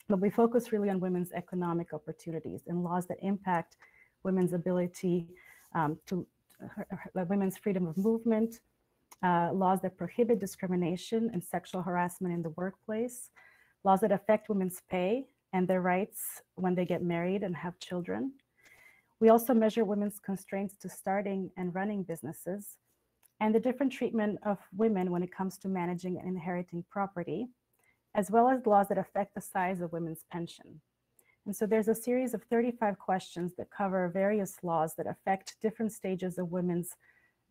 But we focus really on women's economic opportunities and laws that impact women's ability women's freedom of movement, laws that prohibit discrimination and sexual harassment in the workplace, laws that affect women's pay and their rights when they get married and have children. We also measure women's constraints to starting and running businesses, and the different treatment of women when it comes to managing and inheriting property, as well as laws that affect the size of women's pension. And so there's a series of 35 questions that cover various laws that affect different stages of women's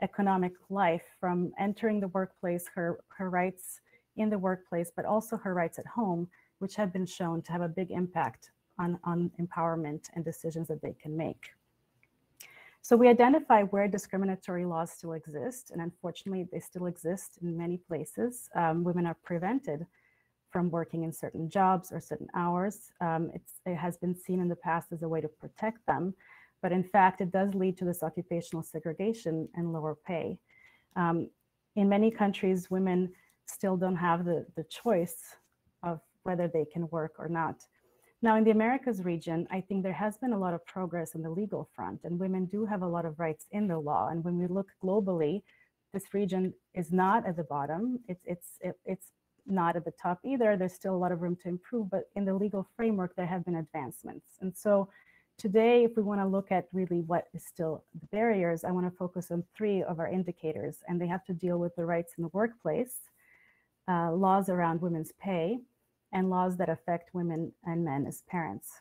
economic life, from entering the workplace, her rights in the workplace, but also her rights at home, which have been shown to have a big impact on empowerment and decisions that they can make. So we identify where discriminatory laws still exist, and unfortunately they still exist in many places. Women are prevented from working in certain jobs or certain hours. It has been seen in the past as a way to protect them, but in fact it does lead to this occupational segregation and lower pay. In many countries, women still don't have the choice of whether they can work or not. Now, in the Americas region, I think there has been a lot of progress on the legal front, and women do have a lot of rights in the law. And when we look globally, this region is not at the bottom. It's not at the top either. There's still a lot of room to improve, but in the legal framework, there have been advancements. And so today, if we want to look at really what is still the barriers, I want to focus on 3 of our indicators, and they have to deal with the rights in the workplace, laws around women's pay, and laws that affect women and men as parents.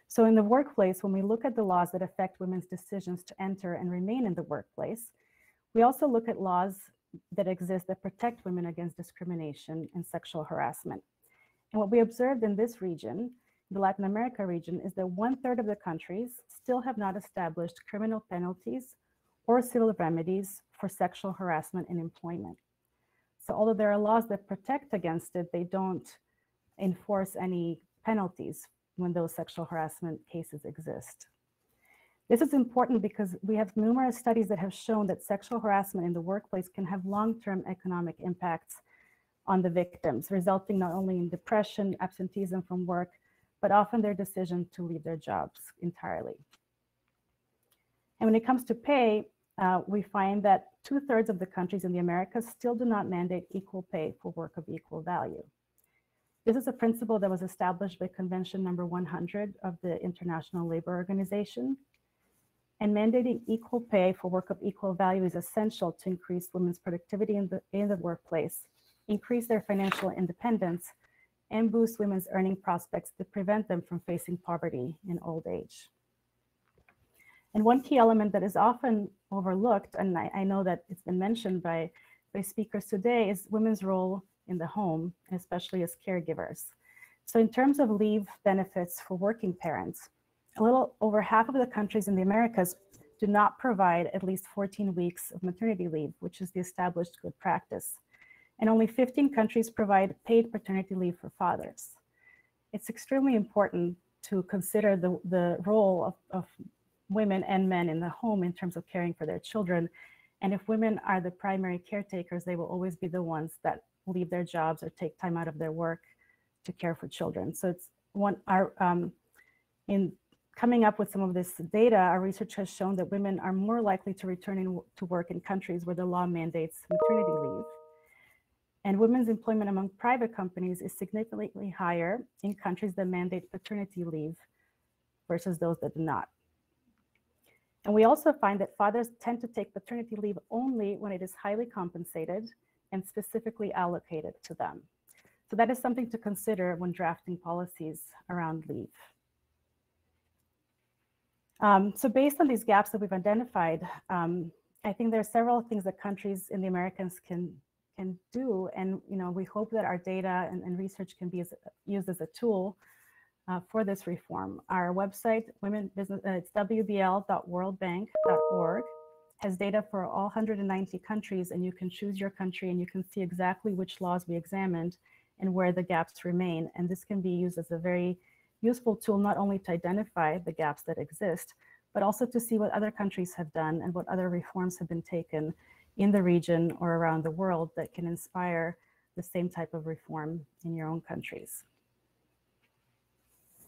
So in the workplace, when we look at the laws that affect women's decisions to enter and remain in the workplace, we also look at laws that exist that protect women against discrimination and sexual harassment. And what we observed in this region the Latin America region, is that 1/3 of the countries still have not established criminal penalties or civil remedies for sexual harassment in employment. So although there are laws that protect against it, they don't enforce any penalties when those sexual harassment cases exist. This is important because we have numerous studies that have shown that sexual harassment in the workplace can have long-term economic impacts on the victims, resulting not only in depression, absenteeism from work, but often their decision to leave their jobs entirely. And when it comes to pay, we find that 2/3 of the countries in the Americas still do not mandate equal pay for work of equal value. This is a principle that was established by Convention number 100 of the International Labor Organization. And mandating equal pay for work of equal value is essential to increase women's productivity in the workplace, increase their financial independence, and boost women's earning prospects to prevent them from facing poverty in old age. And one key element that is often overlooked, and I know that it's been mentioned by speakers today, is women's role in the home, especially as caregivers. So in terms of leave benefits for working parents, a little over half of the countries in the Americas do not provide at least 14 weeks of maternity leave, which is the established good practice. And only 15 countries provide paid paternity leave for fathers. It's extremely important to consider the role of women and men in the home in terms of caring for their children. And if women are the primary caretakers, they will always be the ones that leave their jobs or take time out of their work to care for children. So it's in coming up with some of this data, our research has shown that women are more likely to return to work in countries where the law mandates maternity leave. And women's employment among private companies is significantly higher in countries that mandate paternity leave versus those that do not. And we also find that fathers tend to take paternity leave only when it is highly compensated and specifically allocated to them. So that is something to consider when drafting policies around leave. So based on these gaps that we've identified, I think there are several things that countries in the Americas can do, and we hope that our data and research can be used as a tool for this reform. Our website, it's wbl.worldbank.org, has data for all 190 countries, and you can choose your country and you can see exactly which laws we examined and where the gaps remain. And this can be used as a very useful tool, not only to identify the gaps that exist, but also to see what other countries have done and what other reforms have been taken in the region or around the world that can inspire the same type of reform in your own countries.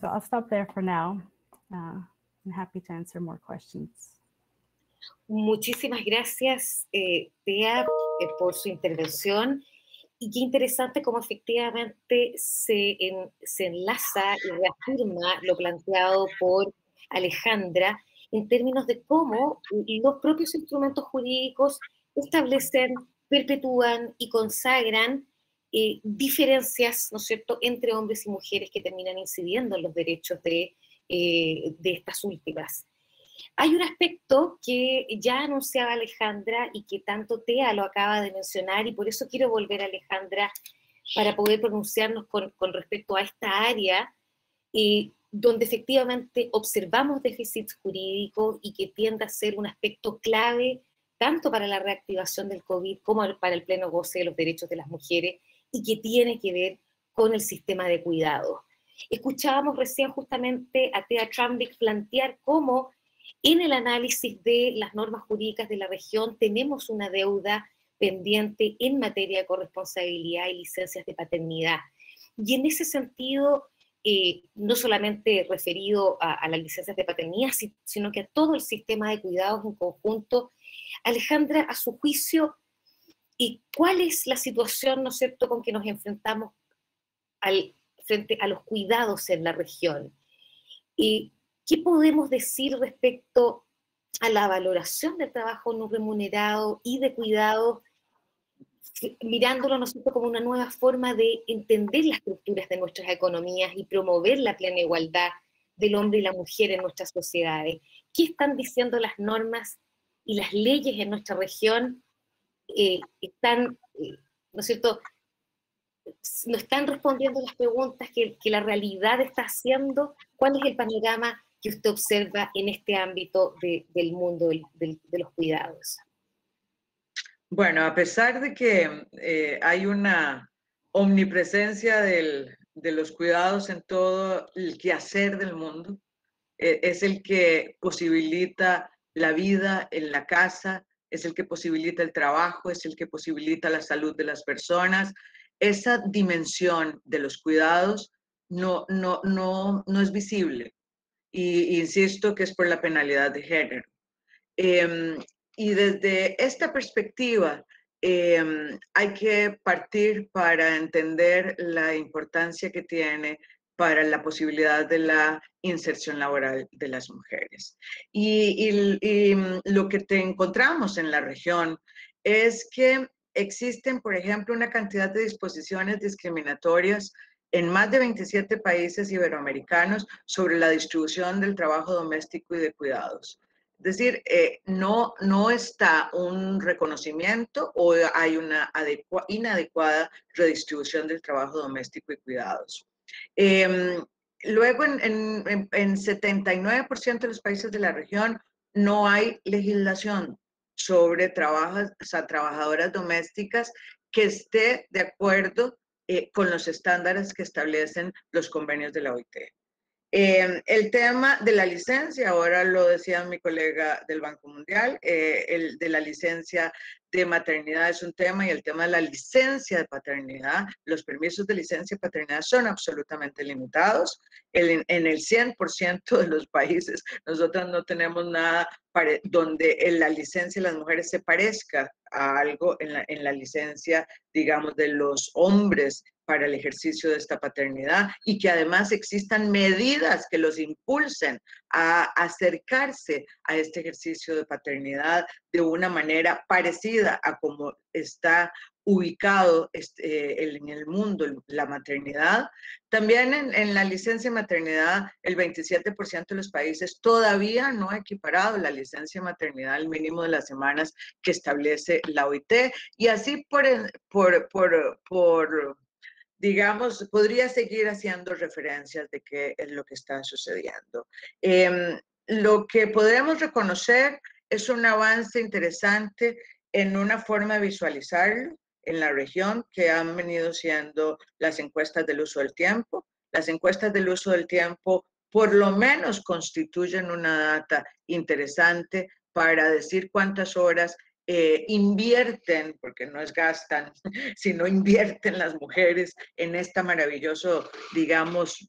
So I'll stop there for now. I'm happy to answer more questions. Muchísimas gracias, Tea, por su intervención. Y qué interesante cómo efectivamente se enlaza y reafirma lo planteado por Alejandra en términos de cómo los propios instrumentos jurídicos establecen, perpetúan y consagran diferencias, ¿no es cierto?, entre hombres y mujeres que terminan incidiendo en los derechos de estas últimas. Hay un aspecto que ya anunciaba Alejandra y que tanto Tea lo acaba de mencionar, y por eso quiero volver a Alejandra para poder pronunciarnos con respecto a esta área donde efectivamente observamos déficits jurídicos y que tiende a ser un aspecto clave tanto para la reactivación del COVID como para el pleno goce de los derechos de las mujeres, y que tiene que ver con el sistema de cuidado. Escuchábamos recién justamente a Tea Trambik plantear cómo en el análisis de las normas jurídicas de la región tenemos una deuda pendiente en materia de corresponsabilidad y licencias de paternidad. Y en ese sentido, no solamente referido a las licencias de paternidad, sino que a todo el sistema de cuidados en conjunto. Alejandra, a su juicio, ¿cuál es la situación, ¿no es cierto?, con que nos enfrentamos frente a los cuidados en la región? ¿Qué podemos decir respecto a la valoración del trabajo no remunerado y de cuidado, mirándolo, ¿no es cierto?, como una nueva forma de entender las estructuras de nuestras economías y promover la plena igualdad del hombre y la mujer en nuestras sociedades? ¿Qué están diciendo las normas y las leyes en nuestra región? ¿Están, ¿no es cierto?, no están respondiendo las preguntas que la realidad está haciendo. ¿Cuál es el panorama que usted observa en este ámbito del mundo de los cuidados? Bueno, a pesar de que hay una omnipresencia de los cuidados en todo el quehacer del mundo, es el que posibilita la vida en la casa, es el que posibilita el trabajo, es el que posibilita la salud de las personas. Esa dimensión de los cuidados no es visible. Y insisto que es por la penalidad de género. Y desde esta perspectiva, hay que partir para entender la importancia que tiene para la posibilidad de la inserción laboral de las mujeres. Y lo que te encontramos en la región es que existen, por ejemplo, una cantidad de disposiciones discriminatorias en más de 27 países iberoamericanos sobre la distribución del trabajo doméstico y de cuidados. Es decir, no está un reconocimiento o hay una inadecuada redistribución del trabajo doméstico y cuidados. Luego, en 79% de los países de la región no hay legislación sobre trabajadoras domésticas que esté de acuerdo con los estándares que establecen los convenios de la OIT. El tema de la licencia, ahora lo decía mi colega del Banco Mundial, el de la licencia de maternidad es un tema, y el tema de la licencia de paternidad, los permisos de licencia de paternidad son absolutamente limitados. En el 100% de los países, nosotros no tenemos nada donde en la licencia de las mujeres se parezca a algo en la licencia, digamos, de los hombres para el ejercicio de esta paternidad, y que además existan medidas que los impulsen a acercarse a este ejercicio de paternidad de una manera parecida a como está ubicado en el mundo la maternidad. También en la licencia de maternidad, el 27% de los países todavía no ha equiparado la licencia de maternidad al mínimo de las semanas que establece la OIT, y así digamos, podría seguir haciendo referencias de qué es lo que está sucediendo. Lo que podemos reconocer es un avance interesante en una forma de visualizarlo en la región, que han venido siendo las encuestas del uso del tiempo. Las encuestas del uso del tiempo por lo menos constituyen una data interesante para decir cuántas horas invierten, porque no es gastan, sino invierten las mujeres en este maravilloso, digamos,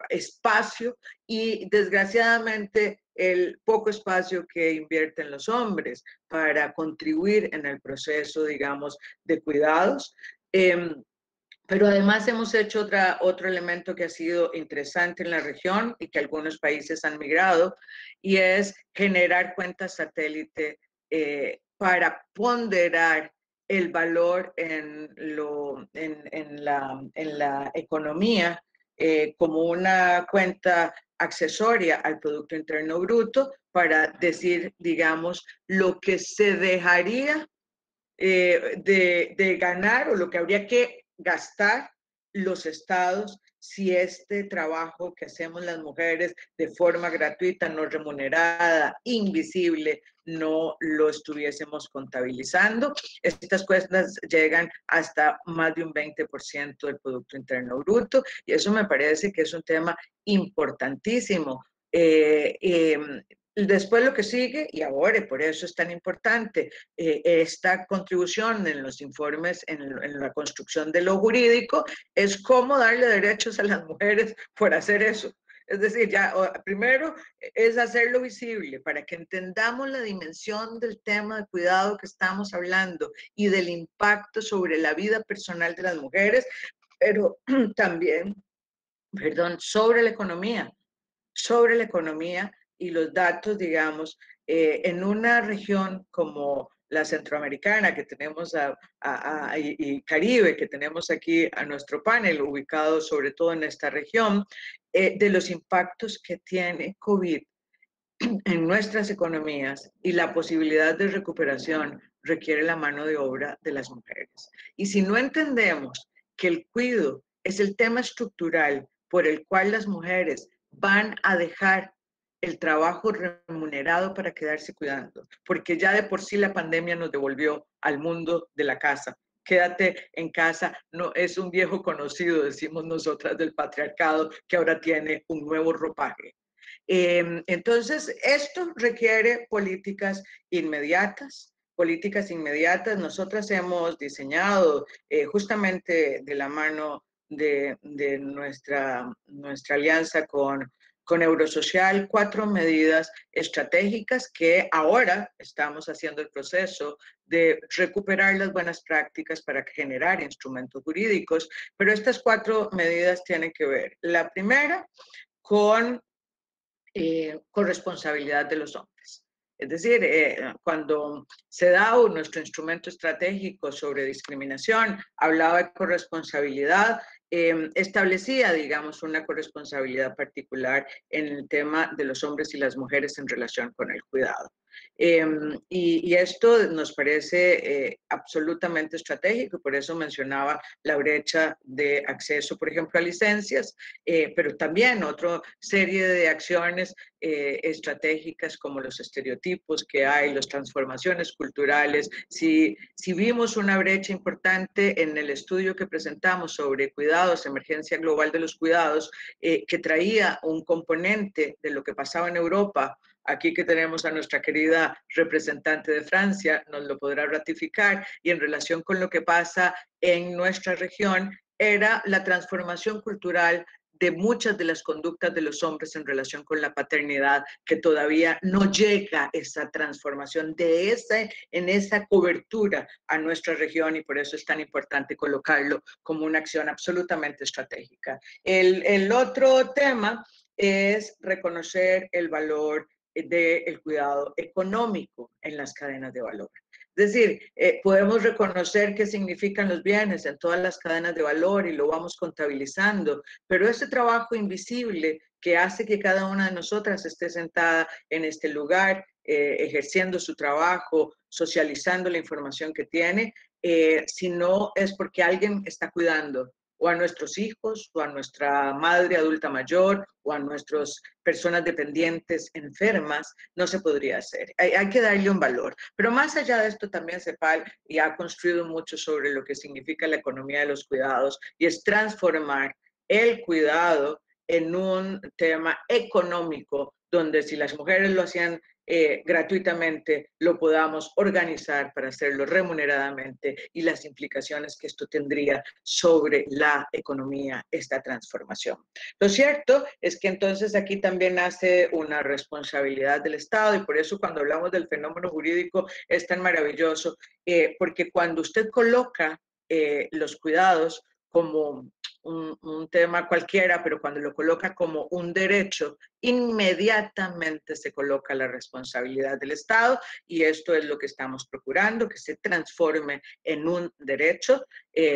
espacio, y desgraciadamente el poco espacio que invierten los hombres para contribuir en el proceso, digamos, de cuidados. Pero además hemos hecho otro elemento que ha sido interesante en la región y que algunos países han migrado, y es generar cuentas satélite para ponderar el valor en la economía como una cuenta accesoria al Producto Interno Bruto, para decir, digamos, lo que se dejaría de ganar, o lo que habría que gastar los estados si este trabajo que hacemos las mujeres de forma gratuita, no remunerada, invisible, no lo estuviésemos contabilizando. Estas cuentas llegan hasta más de un 20% del Producto Interno Bruto, y eso me parece que es un tema importantísimo. Después lo que sigue, y ahora por eso es tan importante esta contribución en los informes, en la construcción de lo jurídico, es cómo darle derechos a las mujeres por hacer eso. Es decir, ya primero es hacerlo visible para que entendamos la dimensión del tema de cuidado que estamos hablando y del impacto sobre la vida personal de las mujeres, pero también, sobre la economía y los datos, digamos, en una región como la centroamericana, que tenemos y Caribe, que tenemos aquí a nuestro panel, ubicado sobre todo en esta región, de los impactos que tiene COVID en nuestras economías, y la posibilidad de recuperación requiere la mano de obra de las mujeres. Y si no entendemos que el cuidado es el tema estructural por el cual las mujeres van a dejar el trabajo remunerado para quedarse cuidando, porque ya de por sí la pandemia nos devolvió al mundo de la casa. Quédate en casa, no es un viejo conocido, decimos nosotras, del patriarcado, que ahora tiene un nuevo ropaje. Entonces, esto requiere políticas inmediatas. Nosotras hemos diseñado justamente de la mano de nuestra alianza con Eurosocial 4 medidas estratégicas que ahora estamos haciendo el proceso de recuperar las buenas prácticas para generar instrumentos jurídicos, pero estas 4 medidas tienen que ver. La primera, con responsabilidad de los hombres. Es decir, cuando se da nuestro instrumento estratégico sobre discriminación, hablaba de corresponsabilidad, establecía, digamos, una corresponsabilidad particular en el tema de los hombres y las mujeres en relación con el cuidado. Y esto nos parece absolutamente estratégico, por eso mencionaba la brecha de acceso, por ejemplo, a licencias, pero también otra serie de acciones estratégicas como los estereotipos que hay, las transformaciones culturales. Si vimos una brecha importante en el estudio que presentamos sobre cuidados, emergencia global de los cuidados, que traía un componente de lo que pasaba en Europa. Aquí que tenemos a nuestra querida representante de Francia, nos lo podrá ratificar, y en relación con lo que pasa en nuestra región, era la transformación cultural de muchas de las conductas de los hombres en relación con la paternidad, que todavía no llega esa transformación en esa cobertura a nuestra región, y por eso es tan importante colocarlo como una acción absolutamente estratégica. El otro tema es reconocer el valor del cuidado económico en las cadenas de valor. Es decir, podemos reconocer qué significan los bienes en todas las cadenas de valor y lo vamos contabilizando, pero ese trabajo invisible que hace que cada una de nosotras esté sentada en este lugar, ejerciendo su trabajo, socializando la información que tiene, si no es porque alguien está cuidando o a nuestros hijos, o a nuestra madre adulta mayor, o a nuestras personas dependientes enfermas, no se podría hacer. Hay que darle un valor. Pero más allá de esto, también CEPAL y ha construido mucho sobre lo que significa la economía de los cuidados, y es transformar el cuidado en un tema económico, donde si las mujeres lo hacían gratuitamente, lo podamos organizar para hacerlo remuneradamente, y las implicaciones que esto tendría sobre la economía, esta transformación. Lo cierto es que entonces aquí también nace una responsabilidad del Estado, y por eso cuando hablamos del fenómeno jurídico es tan maravilloso, porque cuando usted coloca los cuidados como un tema cualquiera, pero cuando lo coloca como un derecho, inmediatamente se coloca la responsabilidad del Estado, y esto es lo que estamos procurando, que se transforme en un derecho.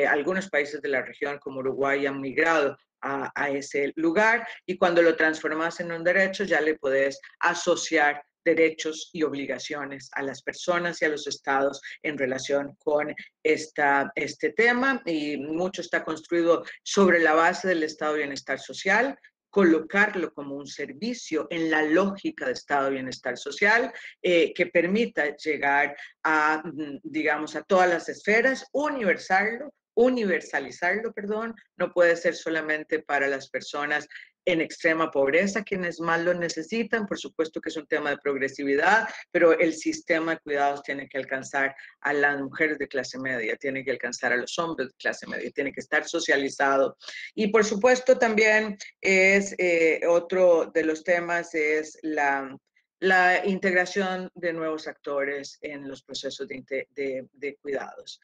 Algunos países de la región como Uruguay han migrado a ese lugar, y cuando lo transformas en un derecho ya le podés asociar derechos y obligaciones a las personas y a los estados en relación con este tema, y mucho está construido sobre la base del estado de bienestar social, colocarlo como un servicio en la lógica de estado de bienestar social, que permita llegar a, digamos, a todas las esferas, universalizarlo, no puede ser solamente para las personas en extrema pobreza, quienes más lo necesitan. Por supuesto que es un tema de progresividad, pero el sistema de cuidados tiene que alcanzar a las mujeres de clase media, tiene que alcanzar a los hombres de clase media, tiene que estar socializado. Y por supuesto también es otro de los temas es la integración de nuevos actores en los procesos de cuidados.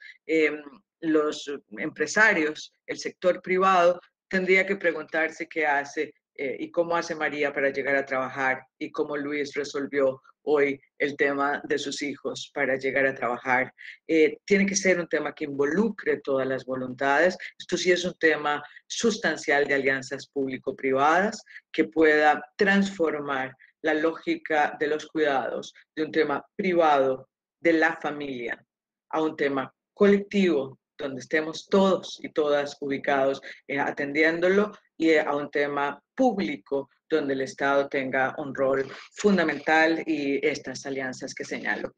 Los empresarios, el sector privado, tendría que preguntarse qué hace y cómo hace María para llegar a trabajar, y cómo Luis resolvió hoy el tema de sus hijos para llegar a trabajar. Tiene que ser un tema que involucre todas las voluntades. Esto sí es un tema sustancial de alianzas público-privadas que pueda transformar la lógica de los cuidados de un tema privado de la familia a un tema colectivo donde estemos todos y todas ubicados atendiéndolo, y a un tema público donde el Estado tenga un rol fundamental y estas alianzas que señalo.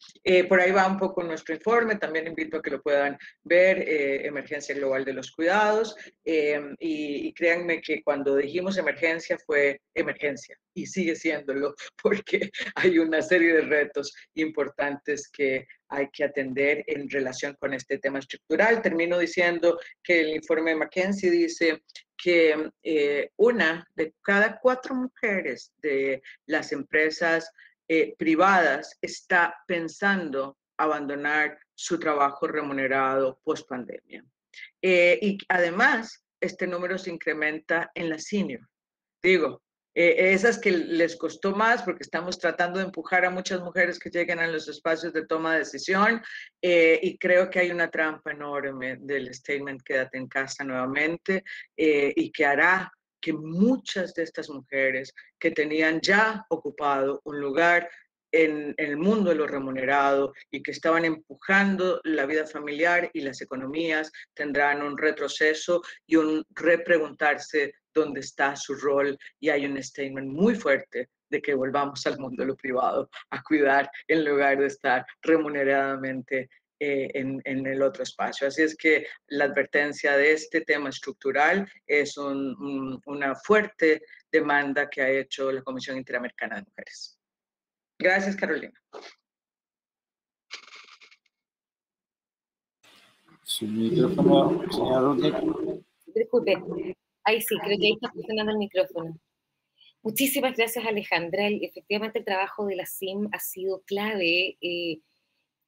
Por ahí va un poco nuestro informe, también invito a que lo puedan ver, Emergencia Global de los Cuidados, y créanme que cuando dijimos emergencia fue emergencia y sigue siéndolo, porque hay una serie de retos importantes que hay que atender en relación con este tema estructural. Termino diciendo que el informe de McKinsey dice que una de cada 4 mujeres de las empresas privadas está pensando abandonar su trabajo remunerado post pandemia. Y además, este número se incrementa en la senior. Digo, esas que les costó más porque estamos tratando de empujar a muchas mujeres que lleguen a los espacios de toma de decisión, y creo que hay una trampa enorme del statement quédate en casa nuevamente, y que hará que muchas de estas mujeres que tenían ya ocupado un lugar en el mundo de lo remunerado y que estaban empujando la vida familiar y las economías tendrán un retroceso y un repreguntarse dónde está su rol, y hay un statement muy fuerte de que volvamos al mundo de lo privado a cuidar en lugar de estar remuneradamente en el otro espacio. Así es que la advertencia de este tema estructural es una fuerte demanda que ha hecho la Comisión Interamericana de Mujeres. Gracias, Carolina. Su micrófono, señora Rudnick. Disculpe, ahí sí, creo que ahí está funcionando el micrófono. Muchísimas gracias, Alejandra. Efectivamente, el trabajo de la CIM ha sido clave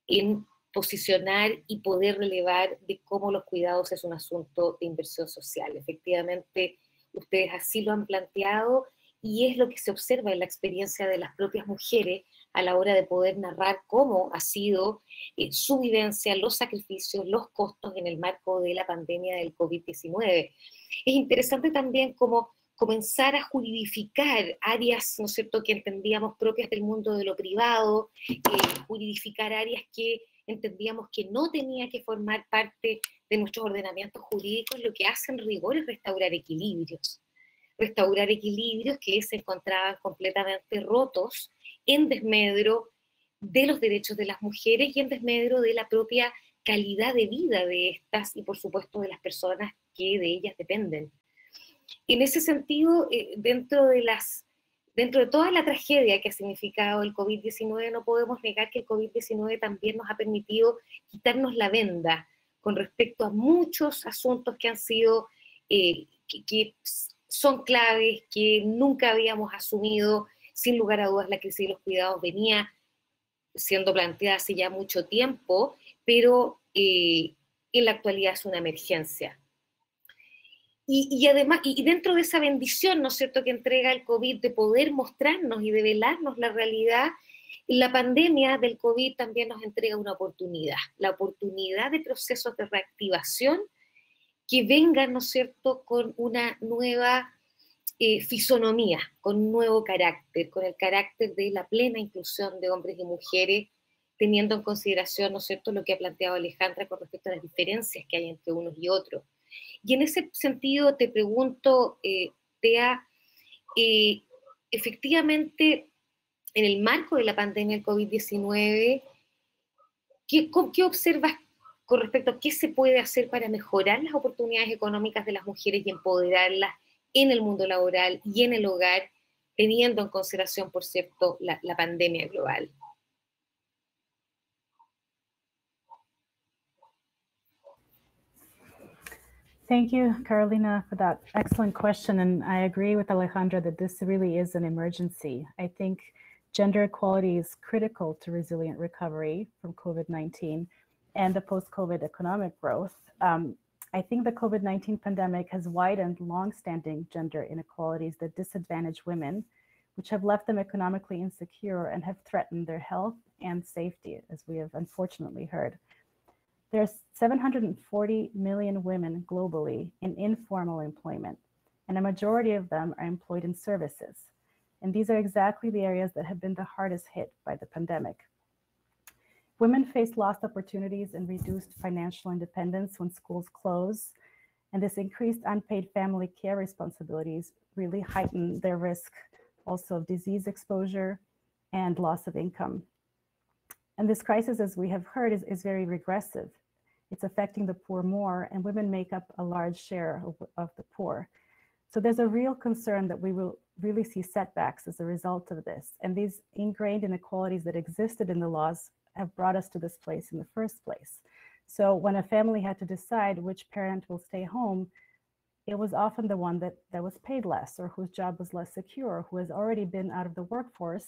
en posicionar y poder relevar de cómo los cuidados es un asunto de inversión social. Efectivamente, ustedes así lo han planteado y es lo que se observa en la experiencia de las propias mujeres a la hora de poder narrar cómo ha sido su vivencia, los sacrificios, los costos en el marco de la pandemia del COVID-19. Es interesante también cómo comenzar a juridificar áreas, ¿no es cierto?, que entendíamos propias del mundo de lo privado, juridificar áreas que entendíamos que no tenía que formar parte de nuestros ordenamientos jurídicos. Lo que hace en rigor es restaurar equilibrios que se encontraban completamente rotos en desmedro de los derechos de las mujeres y en desmedro de la propia calidad de vida de estas y por supuesto de las personas que de ellas dependen. En ese sentido, dentro de toda la tragedia que ha significado el COVID-19, no podemos negar que el COVID-19 también nos ha permitido quitarnos la venda con respecto a muchos asuntos que han sido, que son claves, que nunca habíamos asumido. Sin lugar a dudas, la crisis de los cuidados venía siendo planteada hace ya mucho tiempo, pero en la actualidad es una emergencia. Y además, y dentro de esa bendición, ¿no es cierto?, que entrega el COVID de poder mostrarnos y develarnos la realidad, la pandemia del COVID también nos entrega una oportunidad, la oportunidad de procesos de reactivación que vengan, ¿no es cierto?, con una nueva fisonomía, con un nuevo carácter, con el carácter de la plena inclusión de hombres y mujeres, teniendo en consideración, ¿no es cierto?, lo que ha planteado Alejandra con respecto a las diferencias que hay entre unos y otros. Y en ese sentido te pregunto, Tea, efectivamente, en el marco de la pandemia del COVID-19, ¿qué observas con respecto a qué se puede hacer para mejorar las oportunidades económicas de las mujeres y empoderarlas en el mundo laboral y en el hogar, teniendo en consideración, por cierto, la pandemia global? Thank you, Carolina, for that excellent question. And I agree with Alejandra that this really is an emergency. I think gender equality is critical to resilient recovery from COVID-19 and the post-COVID economic growth. I think the COVID-19 pandemic has widened long-standing gender inequalities that disadvantage women, which have left them economically insecure and have threatened their health and safety, as we have unfortunately heard. There's 740 million women globally in informal employment, and a majority of them are employed in services. And these are exactly the areas that have been the hardest hit by the pandemic. Women face lost opportunities and reduced financial independence when schools close. And this increased unpaid family care responsibilities really heighten their risk also of disease exposure and loss of income. And this crisis, as we have heard, is very regressive. It's affecting the poor more, and women make up a large share of the poor. So there's a real concern that we will really see setbacks as a result of this. And these ingrained inequalities that existed in the laws have brought us to this place in the first place. So when a family had to decide which parent will stay home, it was often the one that was paid less or whose job was less secure, who has already been out of the workforce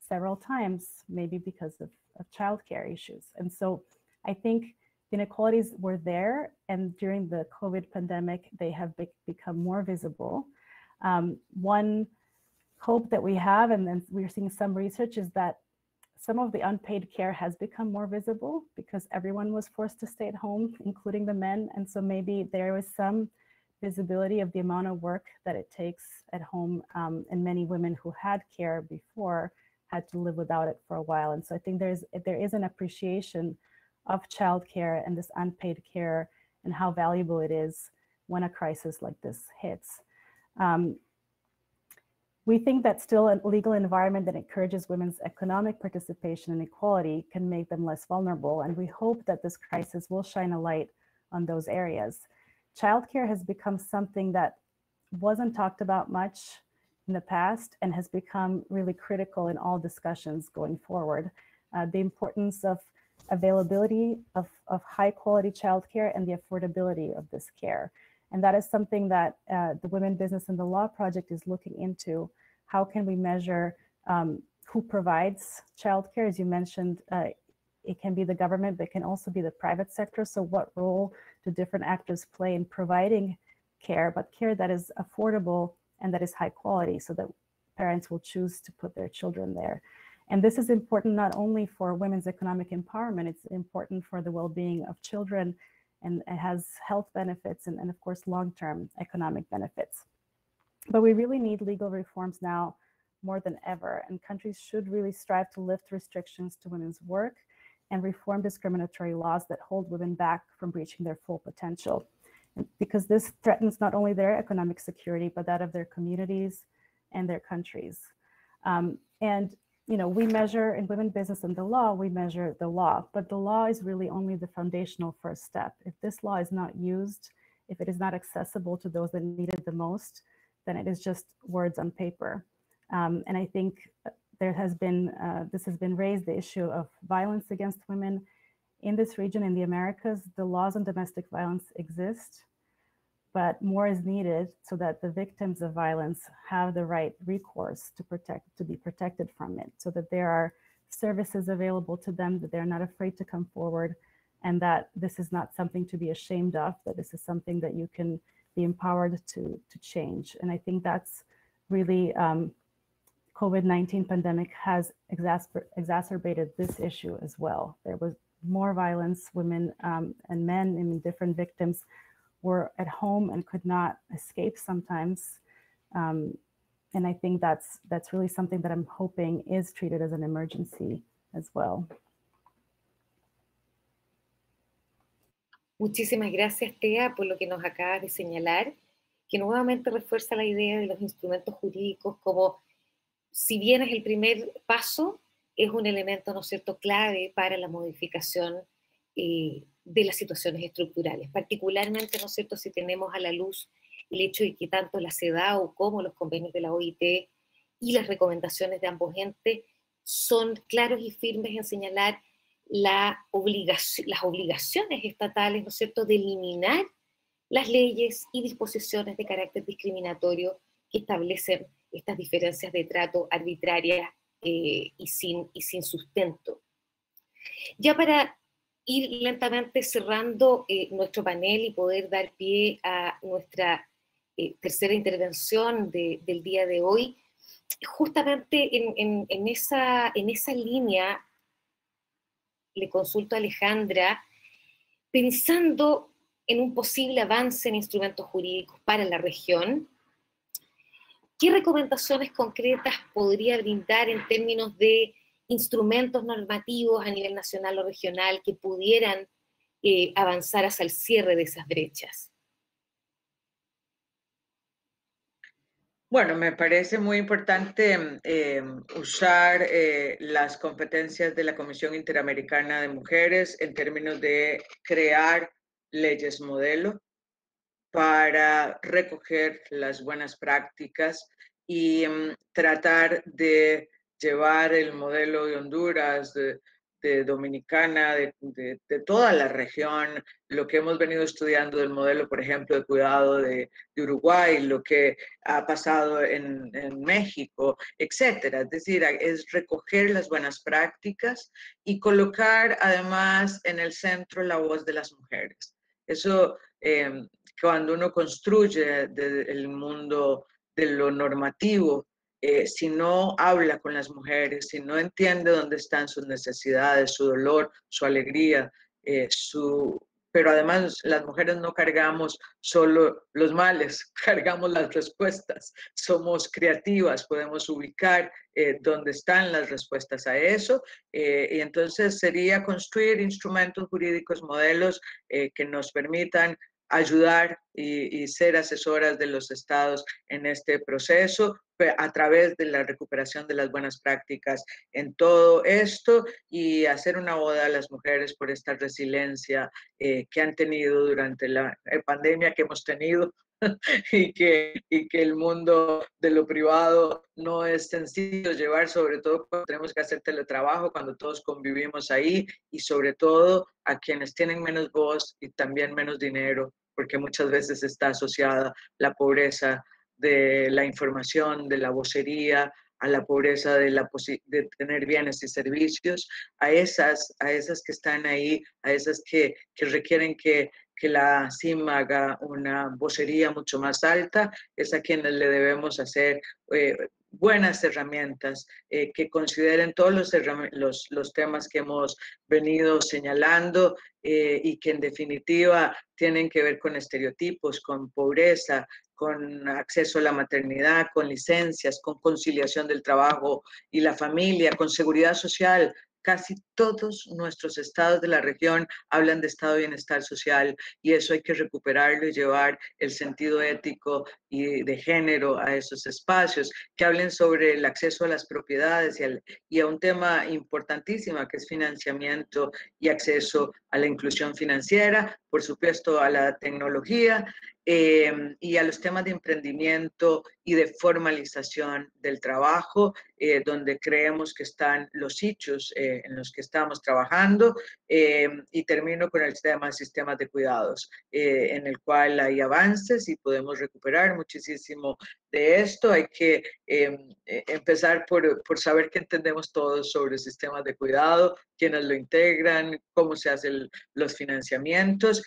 several times, maybe because of childcare issues. And so I think inequalities were there, and during the COVID pandemic, they have become more visible. One hope that we have, and then we're seeing some research, is that some of the unpaid care has become more visible because everyone was forced to stay at home, including the men. And so maybe there was some visibility of the amount of work that it takes at home, and many women who had care before had to live without it for a while. And so I think there is an appreciation of childcare and this unpaid care and how valuable it is when a crisis like this hits. We think that still a legal environment that encourages women's economic participation and equality can make them less vulnerable. And we hope that this crisis will shine a light on those areas. Childcare has become something that wasn't talked about much in the past and has become really critical in all discussions going forward. The importance of availability of high quality childcare and the affordability of this care. And that is something that the Women, Business, and the Law Project is looking into. How can we measure who provides childcare? As you mentioned, it can be the government, but it can also be the private sector. So what role do different actors play in providing care, but care that is affordable and that is high quality, so that parents will choose to put their children there? And this is important not only for women's economic empowerment, it's important for the well-being of children, and it has health benefits and of course, long-term economic benefits. But we really need legal reforms now more than ever, and countries should really strive to lift restrictions to women's work and reform discriminatory laws that hold women back from reaching their full potential. Because this threatens not only their economic security, but that of their communities and their countries. And you know, we measure in Women, Business, and the Law, we measure the law, but the law is really only the foundational first step. If this law is not used, if it is not accessible to those that need it the most, then it is just words on paper. And I think there has been, this has been raised, the issue of violence against women. In this region, in the Americas, the laws on domestic violence exist, but more is needed so that the victims of violence have the right recourse to be protected from it, so that there are services available to them, that they're not afraid to come forward, and that this is not something to be ashamed of, that this is something that you can be empowered to change. And I think that's really, COVID-19 pandemic has exacerbated this issue as well. There was more violence, women and men, and different victims were at home and could not escape sometimes. And I think that's really something that I'm hoping is treated as an emergency as well. Muchísimas gracias, Tea, por lo que nos acabas de señalar, que nuevamente refuerza la idea de los instrumentos jurídicos como, si bien es el primer paso, es un elemento, ¿no es cierto?, clave para la modificación de las situaciones estructurales, particularmente, ¿no es cierto?, si tenemos a la luz el hecho de que tanto la CEDAW como los convenios de la OIT y las recomendaciones de ambos entes son claros y firmes en señalar las obligaciones estatales, ¿no es cierto?, de eliminar las leyes y disposiciones de carácter discriminatorio que establecen estas diferencias de trato arbitrarias y sin sustento. Ya para ir lentamente cerrando nuestro panel y poder dar pie a nuestra tercera intervención del día de hoy, justamente en esa línea le consulto a Alejandra, pensando en un posible avance en instrumentos jurídicos para la región, ¿qué recomendaciones concretas podría brindar en términos de instrumentos normativos a nivel nacional o regional que pudieran avanzar hacia el cierre de esas brechas? Bueno, me parece muy importante usar las competencias de la Comisión Interamericana de Mujeres en términos de crear leyes modelo para recoger las buenas prácticas y tratar de llevar el modelo de Honduras, de Dominicana, de toda la región, lo que hemos venido estudiando del modelo, por ejemplo, de cuidado de Uruguay, lo que ha pasado en México, etcétera. Es decir, es recoger las buenas prácticas y colocar además en el centro la voz de las mujeres. Eso, cuando uno construye el mundo de lo normativo, si no habla con las mujeres, si no entiende dónde están sus necesidades, su dolor, su alegría, pero además las mujeres no cargamos solo los males, cargamos las respuestas, somos creativas, podemos ubicar dónde están las respuestas a eso, y entonces sería construir instrumentos jurídicos, modelos que nos permitan ayudar y ser asesoras de los estados en este proceso a través de la recuperación de las buenas prácticas en todo esto y hacer una oda a las mujeres por esta resiliencia que han tenido durante la pandemia que hemos tenido y que el mundo de lo privado no es sencillo llevar, sobre todo cuando tenemos que hacer teletrabajo, cuando todos convivimos ahí y sobre todo a quienes tienen menos voz y también menos dinero, porque muchas veces está asociada la pobreza de la información, de la vocería, a la pobreza de tener bienes y servicios, a esas que están ahí, a esas que requieren que la CIM haga una vocería mucho más alta, es a quienes le debemos hacer buenas herramientas que consideren todos los temas que hemos venido señalando y que en definitiva tienen que ver con estereotipos, con pobreza, con acceso a la maternidad, con licencias, con conciliación del trabajo y la familia, con seguridad social. Casi todos nuestros estados de la región hablan de estado de bienestar social y eso hay que recuperarlo y llevar el sentido ético y de género a esos espacios, que hablen sobre el acceso a las propiedades y a un tema importantísimo que es financiamiento y acceso a la inclusión financiera, por supuesto a la tecnología y a los temas de emprendimiento y de formalización del trabajo, donde creemos que están los hechos en los que estamos trabajando, y termino con el tema de sistemas de cuidados, en el cual hay avances y podemos recuperar muchísimo de esto. Hay que empezar por saber qué entendemos todos sobre sistemas de cuidado, quiénes lo integran, cómo se hacen los financiamientos.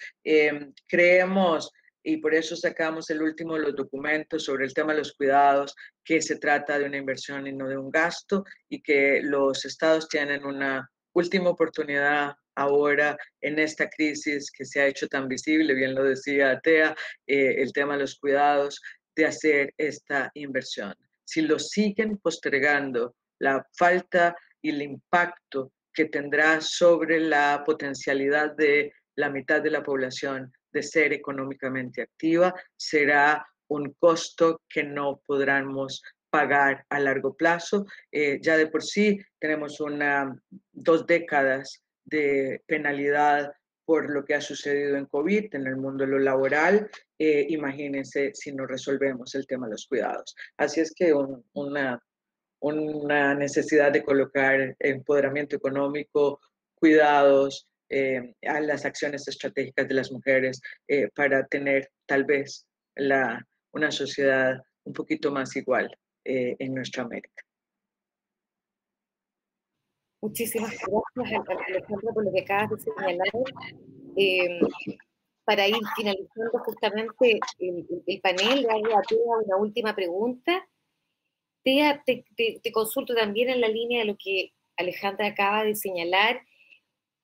Creemos y por eso sacamos el último de los documentos sobre el tema de los cuidados, que se trata de una inversión y no de un gasto, y que los estados tienen una última oportunidad ahora en esta crisis que se ha hecho tan visible, bien lo decía Tea, el tema de los cuidados, de hacer esta inversión. Si lo siguen postergando, la falta y el impacto que tendrá sobre la potencialidad de la mitad de la población de ser económicamente activa, será un costo que no podremos pagar a largo plazo. Ya de por sí tenemos 2 décadas de penalidad por lo que ha sucedido en COVID en el mundo de lo laboral. Imagínense si no resolvemos el tema de los cuidados. Así es que una necesidad de colocar empoderamiento económico, cuidados, a las acciones estratégicas de las mujeres para tener tal vez una sociedad un poquito más igual en nuestra América. Muchísimas gracias, Alejandra, por lo que acabas de señalar. Para ir finalizando justamente el panel, le hago a Tea una última pregunta. Tea, te consulto también en la línea de lo que Alejandra acaba de señalar.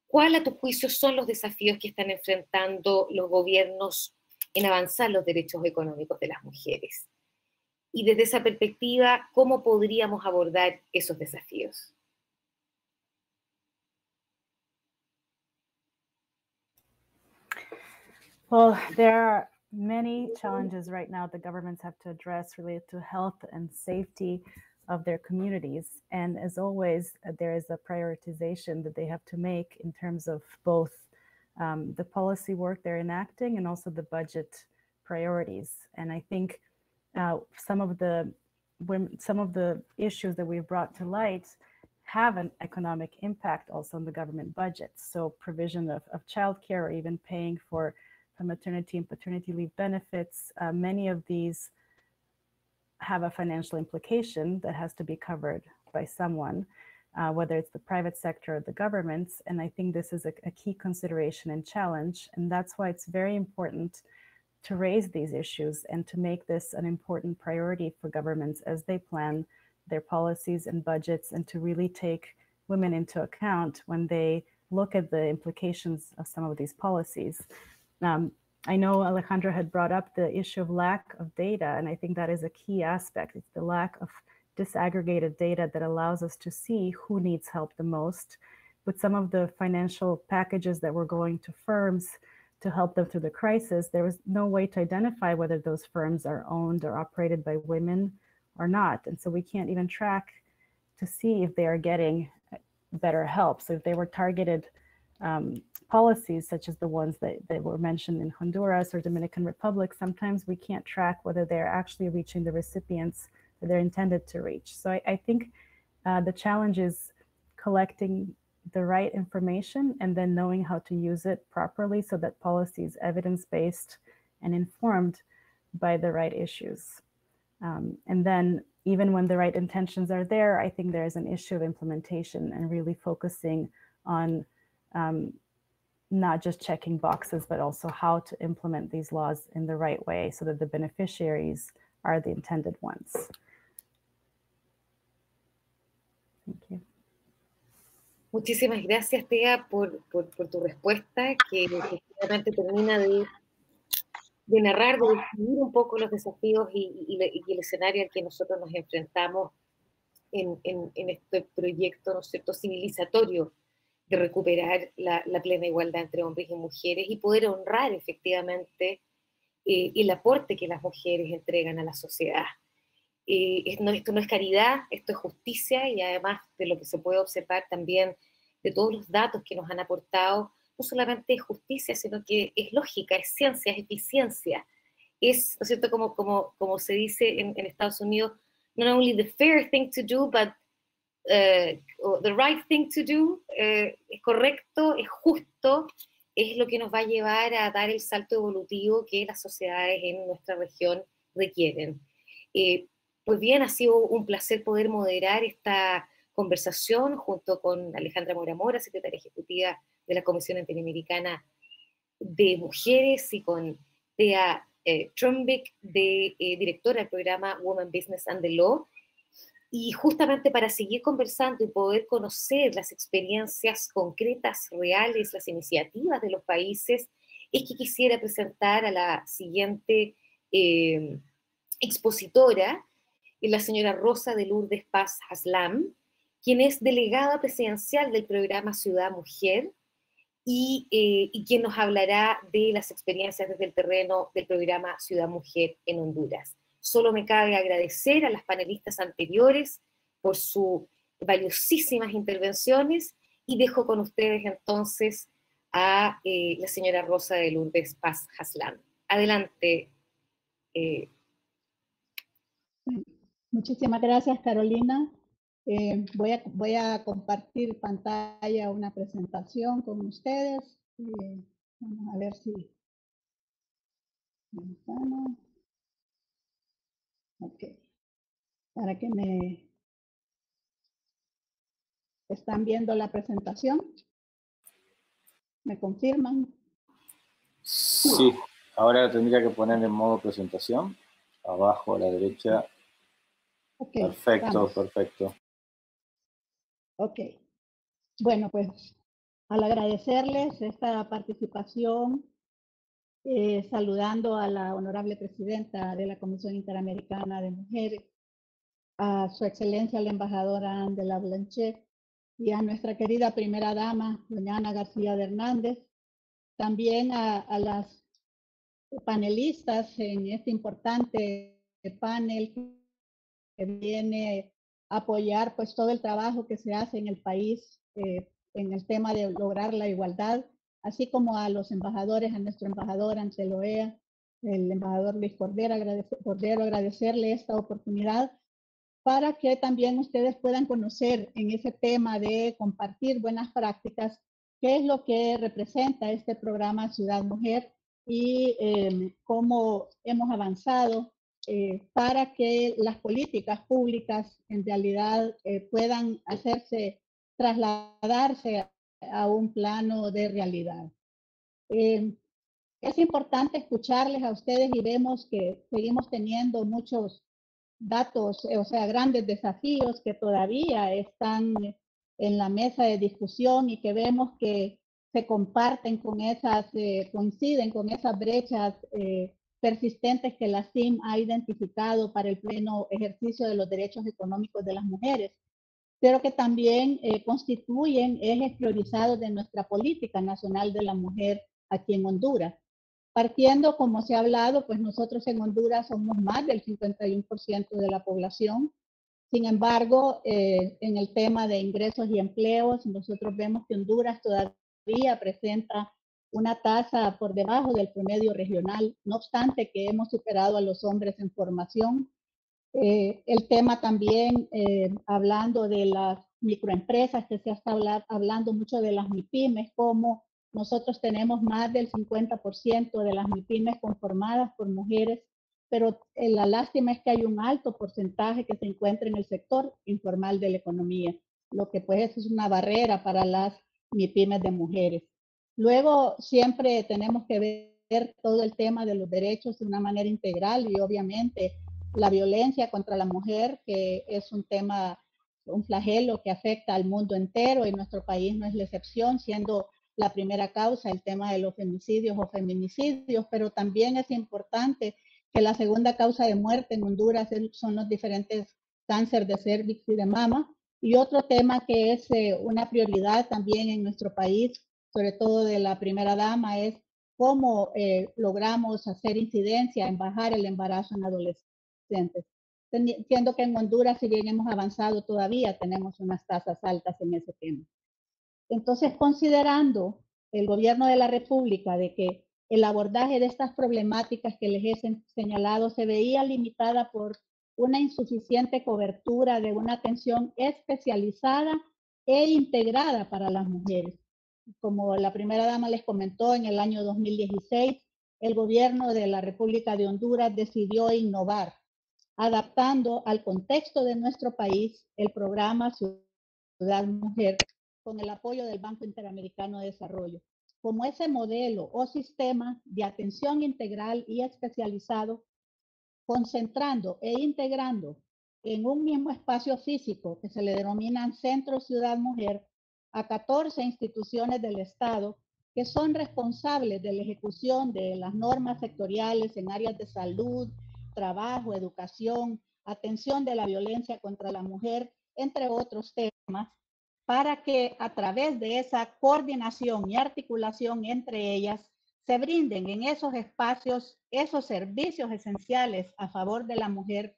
¿Cuál a tu juicio son los desafíos que están enfrentando los gobiernos en avanzar los derechos económicos de las mujeres? Y desde esa perspectiva, ¿cómo podríamos abordar esos desafíos? Well, there are many challenges right now the governments have to address related to health and safety of their communities. And as always, there is a prioritization that they have to make in terms of both the policy work they're enacting and also the budget priorities. And I think some of the issues that we've brought to light have an economic impact also on the government budgets. So provision of childcare or even paying for maternity and paternity leave benefits, many of these have a financial implication that has to be covered by someone, whether it's the private sector or the governments. And I think this is a key consideration and challenge. And that's why it's very important to raise these issues and to make this an important priority for governments as they plan their policies and budgets, and to really take women into account when they look at the implications of some of these policies. I know Alejandra had brought up the issue of lack of data, and I think that is a key aspect. It's the lack of disaggregated data that allows us to see who needs help the most. With some of the financial packages that were going to firms to help them through the crisis, there was no way to identify whether those firms are owned or operated by women or not. And so we can't even track to see if they are getting better help. So if they were targeted policies such as the ones that were mentioned in Honduras or Dominican Republic, sometimes we can't track whether they're actually reaching the recipients that they're intended to reach. So I think the challenge is collecting the right information and then knowing how to use it properly so that policy is evidence-based and informed by the right issues. And then even when the right intentions are there, I think there's an issue of implementation and really focusing on not just checking boxes, but also how to implement these laws in the right way so that the beneficiaries are the intended ones. Thank you. Muchísimas gracias, Tea, por tu respuesta, que efectivamente termina de narrar, de describir un poco los desafíos y el escenario al que nosotros nos enfrentamos en este proyecto, ¿no es cierto?, civilizatorio de recuperar la plena igualdad entre hombres y mujeres y poder honrar efectivamente el aporte que las mujeres entregan a la sociedad. Esto no es caridad, esto es justicia, y además de lo que se puede observar también de todos los datos que nos han aportado, no solamente es justicia, sino que es lógica, es ciencia, es eficiencia. Es, ¿no es cierto?, como se dice en Estados Unidos, not only the fair thing to do, but the right thing to do. Es correcto, es justo, es lo que nos va a llevar a dar el salto evolutivo que las sociedades en nuestra región requieren. Pues bien, ha sido un placer poder moderar esta conversación junto con Alejandra Mora, secretaria ejecutiva de la Comisión Interamericana de Mujeres, y con Tea Trumbeck, directora del programa Women Business and the Law. Y justamente para seguir conversando y poder conocer las experiencias concretas, reales, las iniciativas de los países, es que quisiera presentar a la siguiente expositora, la señora Rosa de Lourdes Paz Haslam, quien es delegada presidencial del programa Ciudad Mujer y quien nos hablará de las experiencias desde el terreno del programa Ciudad Mujer en Honduras. Solo me cabe agradecer a las panelistas anteriores por sus valiosísimas intervenciones y dejo con ustedes entonces a la señora Rosa de Lourdes Paz Haslam. Adelante. Muchísimas gracias, Carolina. Voy a compartir pantalla, una presentación con ustedes. Vamos a ver si... Ok. Para que me... ¿Están viendo la presentación? ¿Me confirman? Sí, ahora tendría que poner en modo presentación. Abajo a la derecha. Okay, perfecto, vamos. Perfecto. Ok. Bueno, pues al agradecerles esta participación, saludando a la honorable presidenta de la Comisión Interamericana de Mujeres, a su excelencia la embajadora Angela Blanchet y a nuestra querida primera dama, doña Ana García de Hernández, también a las panelistas en este importante panel que viene a apoyar pues todo el trabajo que se hace en el país en el tema de lograr la igualdad, así como a los embajadores, a nuestro embajador ante la OEA, el embajador Luis Cordero, agradecerle esta oportunidad para que también ustedes puedan conocer en ese tema de compartir buenas prácticas, qué es lo que representa este programa Ciudad Mujer y cómo hemos avanzado para que las políticas públicas en realidad puedan trasladarse a un plano de realidad. Es importante escucharles a ustedes y vemos que seguimos teniendo muchos datos, o sea, grandes desafíos que todavía están en la mesa de discusión y que vemos que se comparten con esas, coinciden con esas brechas persistentes que la CIM ha identificado para el pleno ejercicio de los derechos económicos de las mujeres, pero que también constituyen ejes priorizados de nuestra política nacional de la mujer aquí en Honduras. Partiendo, como se ha hablado, pues nosotros en Honduras somos más del 51% de la población. Sin embargo, en el tema de ingresos y empleos, nosotros vemos que Honduras todavía presenta una tasa por debajo del promedio regional, no obstante que hemos superado a los hombres en formación. El tema también, hablando de las microempresas, que se está hablando mucho de las MIPYMES, como nosotros tenemos más del 50% de las MIPYMES conformadas por mujeres, pero la lástima es que hay un alto porcentaje que se encuentra en el sector informal de la economía, lo que pues es una barrera para las MIPYMES de mujeres. Luego siempre tenemos que ver todo el tema de los derechos de una manera integral y obviamente la violencia contra la mujer, que es un tema, un flagelo que afecta al mundo entero y nuestro país no es la excepción, siendo la primera causa el tema de los femicidios o feminicidios, pero también es importante que la segunda causa de muerte en Honduras son los diferentes cánceres de cervix y de mama. Y otro tema que es una prioridad también en nuestro país, sobre todo de la primera dama, es cómo logramos hacer incidencia en bajar el embarazo en adolescentes. Siendo que en Honduras, si bien hemos avanzado todavía, tenemos unas tasas altas en ese tema. Entonces, considerando el gobierno de la República de que el abordaje de estas problemáticas que les he señalado se veía limitada por una insuficiente cobertura de una atención especializada e integrada para las mujeres. Como la primera dama les comentó, en el año 2016, el gobierno de la República de Honduras decidió innovar, adaptando al contexto de nuestro país el programa Ciudad Mujer con el apoyo del Banco Interamericano de Desarrollo, como ese modelo o sistema de atención integral y especializado, concentrando e integrando en un mismo espacio físico que se le denominan Centro Ciudad Mujer a 14 instituciones del Estado que son responsables de la ejecución de las normas sectoriales en áreas de salud, trabajo, educación, atención de la violencia contra la mujer, entre otros temas, para que a través de esa coordinación y articulación entre ellas se brinden en esos espacios esos servicios esenciales a favor de la mujer,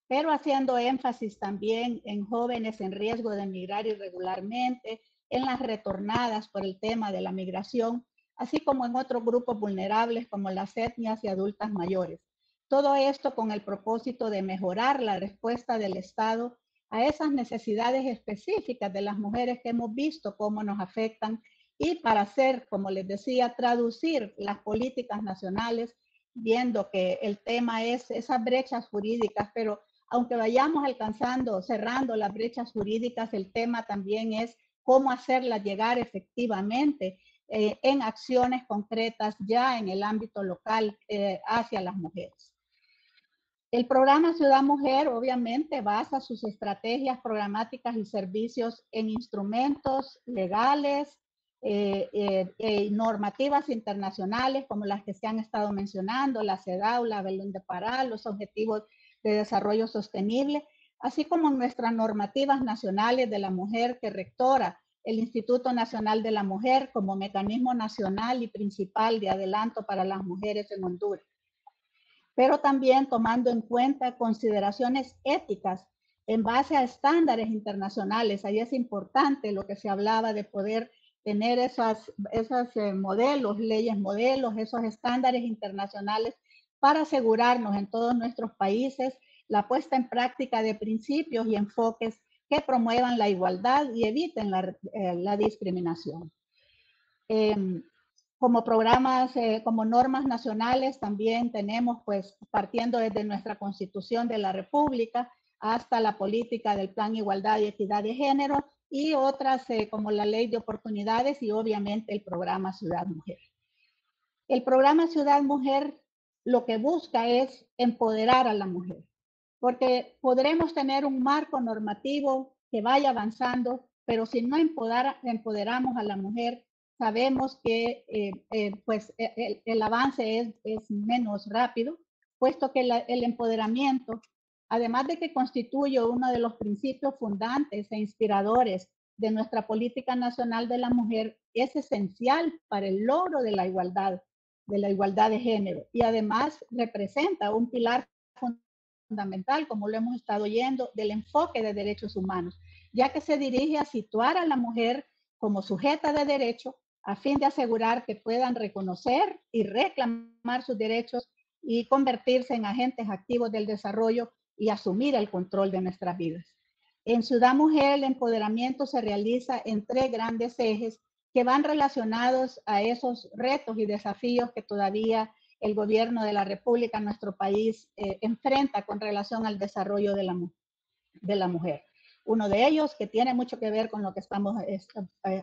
pero haciendo énfasis también en jóvenes en riesgo de emigrar irregularmente, en las retornadas por el tema de la migración, así como en otros grupos vulnerables como las etnias y adultas mayores. Todo esto con el propósito de mejorar la respuesta del Estado a esas necesidades específicas de las mujeres que hemos visto cómo nos afectan y para hacer, como les decía, traducir las políticas nacionales, viendo que el tema es esas brechas jurídicas, pero aunque vayamos alcanzando, cerrando las brechas jurídicas, el tema también es cómo hacerlas llegar efectivamente en acciones concretas ya en el ámbito local hacia las mujeres. El programa Ciudad Mujer obviamente basa sus estrategias programáticas y servicios en instrumentos legales y normativas internacionales como las que se han estado mencionando, la CEDAW, la Belén de Pará, los Objetivos de Desarrollo Sostenible, así como nuestras normativas nacionales de la mujer que rectora el Instituto Nacional de la Mujer como mecanismo nacional y principal de adelanto para las mujeres en Honduras, pero también tomando en cuenta consideraciones éticas en base a estándares internacionales. Ahí es importante lo que se hablaba de poder tener esos modelos, leyes modelos, esos estándares internacionales para asegurarnos en todos nuestros países la puesta en práctica de principios y enfoques que promuevan la igualdad y eviten la discriminación. Como programas, como normas nacionales, también tenemos, pues, partiendo desde nuestra Constitución de la República hasta la política del Plan Igualdad y Equidad de Género y otras como la Ley de Oportunidades y obviamente el programa Ciudad Mujer. El programa Ciudad Mujer lo que busca es empoderar a la mujer, porque podremos tener un marco normativo que vaya avanzando, pero si no empoderamos a la mujer, sabemos que el avance es menos rápido, puesto que el empoderamiento, además de que constituye uno de los principios fundantes e inspiradores de nuestra política nacional de la mujer, es esencial para el logro de la igualdad de género, y además representa un pilar fundamental, como lo hemos estado oyendo, del enfoque de derechos humanos, ya que se dirige a situar a la mujer como sujeta de derecho a fin de asegurar que puedan reconocer y reclamar sus derechos y convertirse en agentes activos del desarrollo y asumir el control de nuestras vidas. En Ciudad Mujer, el empoderamiento se realiza en 3 grandes ejes que van relacionados a esos retos y desafíos que todavía el gobierno de la República, nuestro país, enfrenta con relación al desarrollo de la mujer. Uno de ellos, que tiene mucho que ver con lo que estamos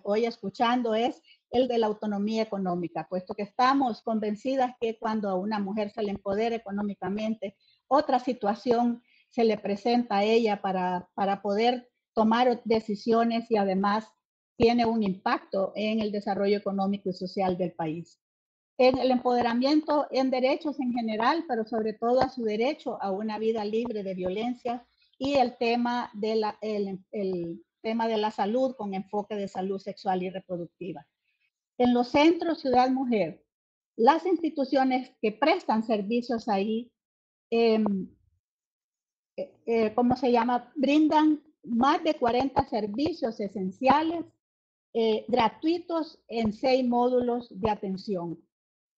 hoy escuchando, es el de la autonomía económica, puesto que estamos convencidas que cuando a una mujer se le empodera económicamente, otra situación se le presenta a ella para poder tomar decisiones y además tiene un impacto en el desarrollo económico y social del país. En el empoderamiento en derechos en general, pero sobre todo a su derecho a una vida libre de violencia y el tema de la salud con enfoque de salud sexual y reproductiva. En los centros Ciudad Mujer, las instituciones que prestan servicios ahí, ¿cómo se llama? Brindan más de 40 servicios esenciales gratuitos en 6 módulos de atención.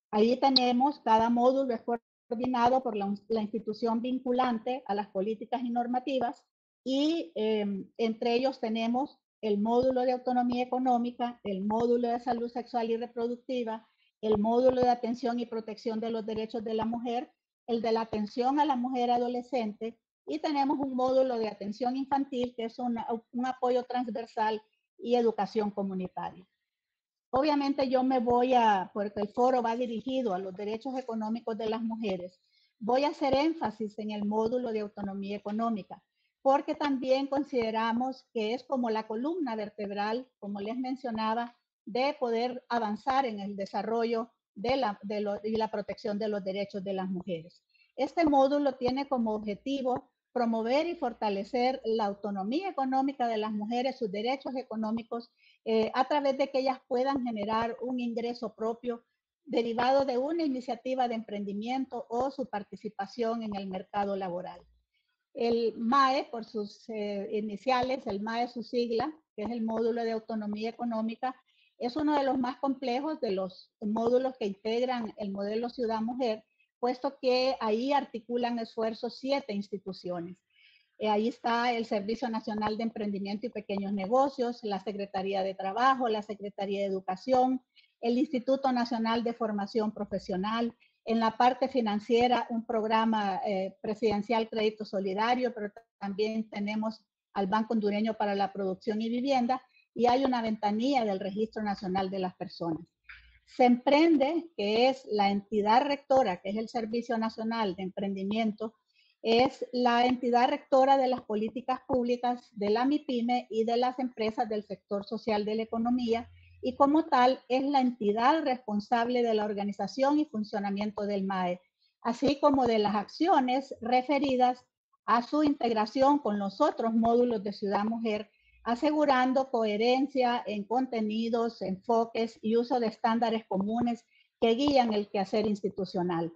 Ahí tenemos, cada módulo es coordinado por la institución vinculante a las políticas y normativas y entre ellos tenemos el módulo de autonomía económica, el módulo de salud sexual y reproductiva, el módulo de atención y protección de los derechos de la mujer, el de la atención a la mujer adolescente y tenemos un módulo de atención infantil que es un apoyo transversal y educación comunitaria. Obviamente yo me voy porque el foro va dirigido a los derechos económicos de las mujeres, voy a hacer énfasis en el módulo de autonomía económica, porque también consideramos que es como la columna vertebral, como les mencionaba, de poder avanzar en el desarrollo y la protección de los derechos de las mujeres. Este módulo tiene como objetivo promover y fortalecer la autonomía económica de las mujeres, sus derechos económicos, a través de que ellas puedan generar un ingreso propio derivado de una iniciativa de emprendimiento o su participación en el mercado laboral. El MAE, por sus iniciales, el MAE, su sigla, que es el módulo de autonomía económica, es uno de los más complejos de los módulos que integran el modelo Ciudad Mujer, puesto que ahí articulan esfuerzos 7 instituciones. Ahí está el Servicio Nacional de Emprendimiento y Pequeños Negocios, la Secretaría de Trabajo, la Secretaría de Educación, el Instituto Nacional de Formación Profesional, en la parte financiera un programa presidencial Crédito Solidario, pero también tenemos al Banco Hondureño para la Producción y Vivienda y hay una ventanilla del Registro Nacional de las Personas. SEMPRENDE, que es la entidad rectora, que es el Servicio Nacional de Emprendimiento, es la entidad rectora de las políticas públicas de la MIPYME y de las empresas del sector social de la economía y como tal es la entidad responsable de la organización y funcionamiento del MAE, así como de las acciones referidas a su integración con los otros módulos de Ciudad Mujer asegurando coherencia en contenidos, enfoques y uso de estándares comunes que guían el quehacer institucional.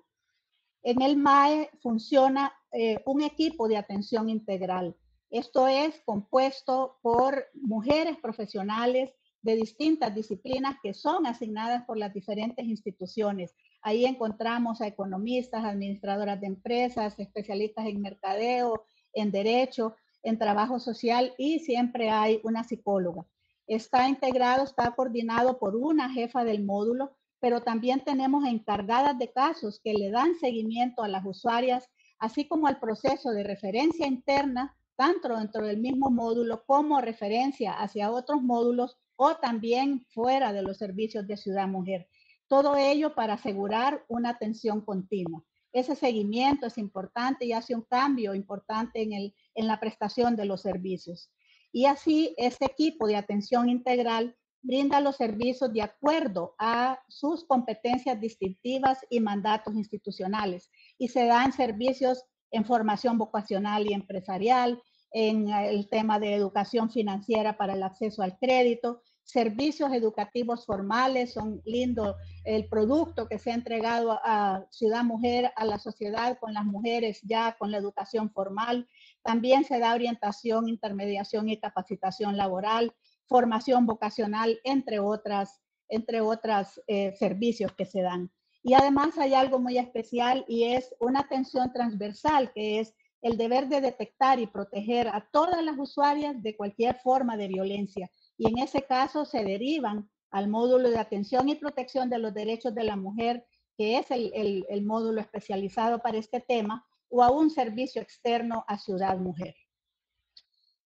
En el MAE funciona un equipo de atención integral. Esto es compuesto por mujeres profesionales de distintas disciplinas que son asignadas por las diferentes instituciones. Ahí encontramos a economistas, administradoras de empresas, especialistas en mercadeo, en derecho, en trabajo social y siempre hay una psicóloga. Está integrado, está coordinado por una jefa del módulo, pero también tenemos encargadas de casos que le dan seguimiento a las usuarias, así como al proceso de referencia interna, tanto dentro del mismo módulo como referencia hacia otros módulos o también fuera de los servicios de Ciudad Mujer. Todo ello para asegurar una atención continua. Ese seguimiento es importante y hace un cambio importante en la prestación de los servicios. Y así, este equipo de atención integral brinda los servicios de acuerdo a sus competencias distintivas y mandatos institucionales. Y se dan servicios en formación vocacional y empresarial, en el tema de educación financiera para el acceso al crédito, servicios educativos formales, son lindo el producto que se ha entregado a Ciudad Mujer, a la sociedad con las mujeres ya con la educación formal. También se da orientación, intermediación y capacitación laboral, formación vocacional, entre otros servicios que se dan. Y además hay algo muy especial y es una atención transversal, que es el deber de detectar y proteger a todas las usuarias de cualquier forma de violencia. Y en ese caso se derivan al módulo de atención y protección de los derechos de la mujer, que es el módulo especializado para este tema, o a un servicio externo a Ciudad Mujer.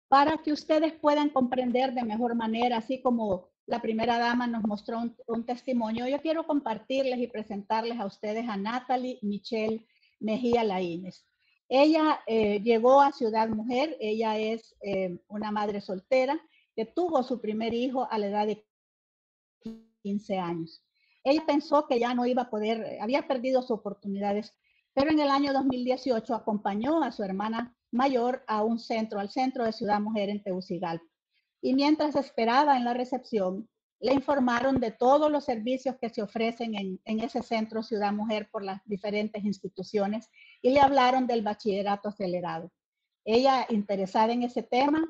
Para que ustedes puedan comprender de mejor manera, así como la primera dama nos mostró un testimonio, yo quiero compartirles y presentarles a ustedes a Natalie Michelle Mejía Laínez. Ella llegó a Ciudad Mujer, ella es una madre soltera que tuvo su primer hijo a la edad de 15 años. Ella pensó que ya no iba a poder, había perdido sus oportunidades, pero en el año 2018 acompañó a su hermana mayor a un centro, al centro de Ciudad Mujer en Tegucigalpa. Y mientras esperaba en la recepción, le informaron de todos los servicios que se ofrecen en ese centro Ciudad Mujer por las diferentes instituciones y le hablaron del bachillerato acelerado. Ella, interesada en ese tema,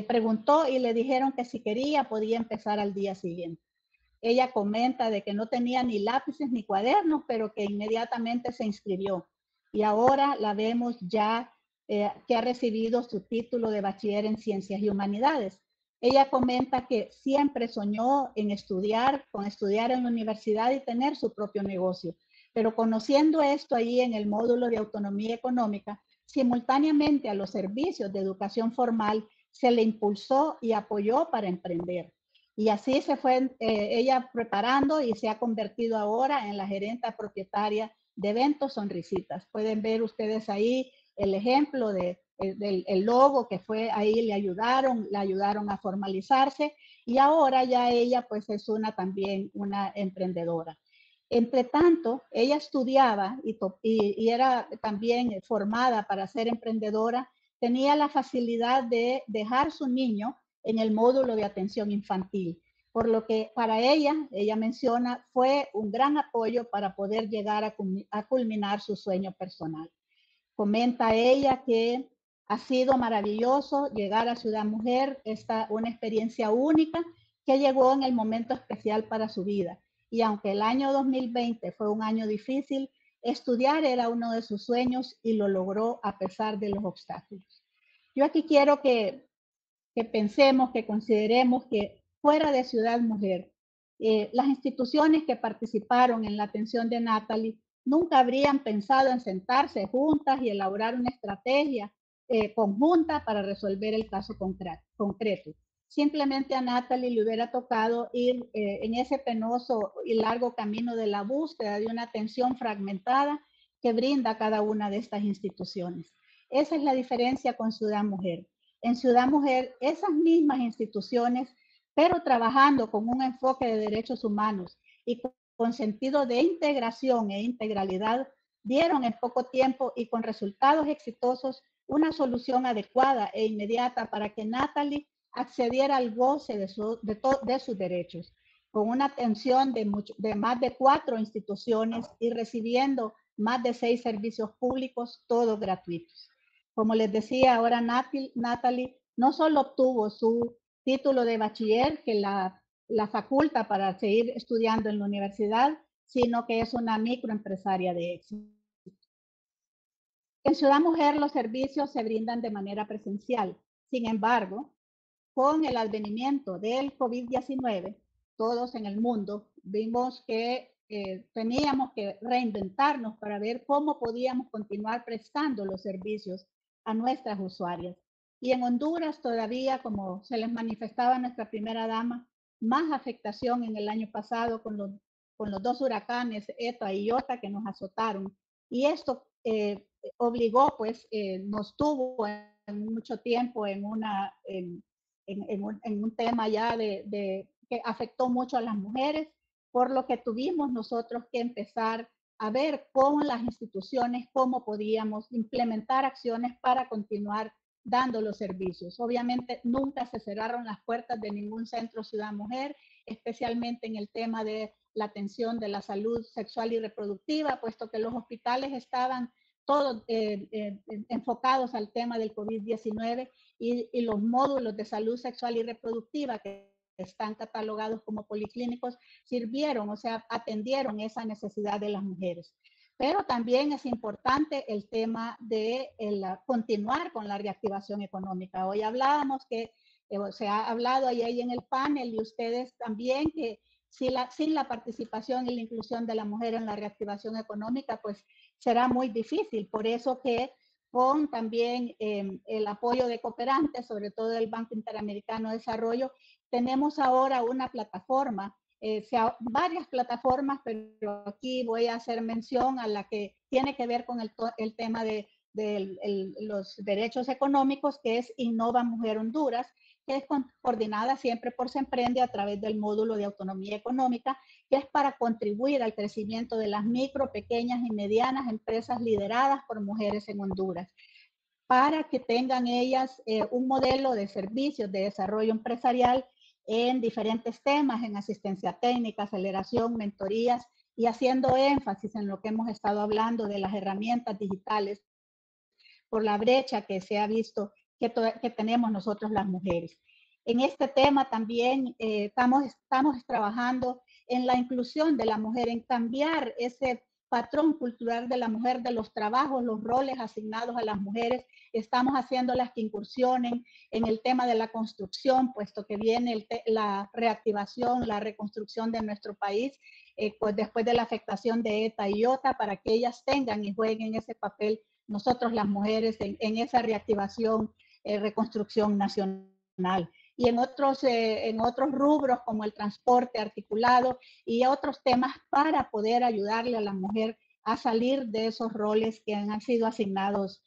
preguntó y le dijeron que si quería podía empezar al día siguiente. Ella comenta de que no tenía ni lápices ni cuadernos, pero que inmediatamente se inscribió. Y ahora la vemos ya que ha recibido su título de bachiller en Ciencias y Humanidades. Ella comenta que siempre soñó en estudiar en la universidad y tener su propio negocio. Pero conociendo esto ahí en el módulo de autonomía económica, simultáneamente a los servicios de educación formal, se le impulsó y apoyó para emprender. Y así se fue ella preparando y se ha convertido ahora en la gerente propietaria de Eventos Sonrisitas. Pueden ver ustedes ahí el ejemplo del logo que fue ahí, le ayudaron a formalizarse y ahora ya ella pues es también una emprendedora. Entre tanto, ella estudiaba y era también formada para ser emprendedora, tenía la facilidad de dejar su niño en el módulo de atención infantil, por lo que para ella menciona, fue un gran apoyo para poder llegar a culminar su sueño personal. Comenta ella que ha sido maravilloso llegar a Ciudad Mujer, una experiencia única que llegó en el momento especial para su vida. Y aunque el año 2020 fue un año difícil, estudiar era uno de sus sueños y lo logró a pesar de los obstáculos. Yo aquí quiero que pensemos, que consideremos que fuera de Ciudad Mujer, las instituciones que participaron en la atención de Natalie nunca habrían pensado en sentarse juntas y elaborar una estrategia conjunta para resolver el caso concreto. Simplemente a Natalie le hubiera tocado ir en ese penoso y largo camino de la búsqueda de una atención fragmentada que brinda cada una de estas instituciones. Esa es la diferencia con Ciudad Mujer. En Ciudad Mujer, esas mismas instituciones, pero trabajando con un enfoque de derechos humanos y con sentido de integración e integralidad, dieron en poco tiempo y con resultados exitosos una solución adecuada e inmediata para que Natalie accediera al goce de sus derechos, con una atención de más de 4 instituciones y recibiendo más de 6 servicios públicos, todos gratuitos. Como les decía ahora, Natalie no solo obtuvo su título de bachiller que la faculta para seguir estudiando en la universidad, sino que es una microempresaria de éxito. En Ciudad Mujer los servicios se brindan de manera presencial. Sin embargo, con el advenimiento del COVID-19, todos en el mundo vimos que teníamos que reinventarnos para ver cómo podíamos continuar prestando los servicios a nuestras usuarias. Y en Honduras todavía, como se les manifestaba a nuestra primera dama, más afectación en el año pasado con los 2 huracanes ETA y IOTA que nos azotaron. Y esto obligó, pues, nos tuvo en mucho tiempo en un tema ya que afectó mucho a las mujeres, por lo que tuvimos nosotros que empezar a ver con las instituciones cómo podíamos implementar acciones para continuar dando los servicios. Obviamente nunca se cerraron las puertas de ningún centro Ciudad Mujer, especialmente en el tema de la atención de la salud sexual y reproductiva, puesto que los hospitales estaban todos enfocados al tema del COVID-19 y los módulos de salud sexual y reproductiva que están catalogados como policlínicos sirvieron, o sea, atendieron esa necesidad de las mujeres. Pero también es importante el tema de continuar con la reactivación económica. Hoy hablábamos que se ha hablado ahí en el panel y ustedes también que sin la participación y la inclusión de la mujer en la reactivación económica, pues será muy difícil. Por eso que con también el apoyo de cooperantes, sobre todo del Banco Interamericano de Desarrollo, tenemos ahora una plataforma, varias plataformas, pero aquí voy a hacer mención a la que tiene que ver con el tema de los derechos económicos, que es Innova Mujer Honduras, que es coordinada siempre por Semprende a través del módulo de autonomía económica, que es para contribuir al crecimiento de las micro, pequeñas y medianas empresas lideradas por mujeres en Honduras, para que tengan ellas un modelo de servicios de desarrollo empresarial en diferentes temas, en asistencia técnica, aceleración, mentorías, y haciendo énfasis en lo que hemos estado hablando de las herramientas digitales por la brecha que se ha visto que tenemos nosotros las mujeres. En este tema también estamos trabajando en la inclusión de la mujer, en cambiar ese patrón cultural de la mujer, de los trabajos, los roles asignados a las mujeres. Estamos haciendo las que incursionen en el tema de la construcción, puesto que viene la reactivación, la reconstrucción de nuestro país, pues después de la afectación de ETA y IOTA, para que ellas tengan y jueguen ese papel, nosotros las mujeres, en esa reactivación, reconstrucción nacional. Y en otros rubros como el transporte articulado y otros temas para poder ayudarle a la mujer a salir de esos roles que han sido asignados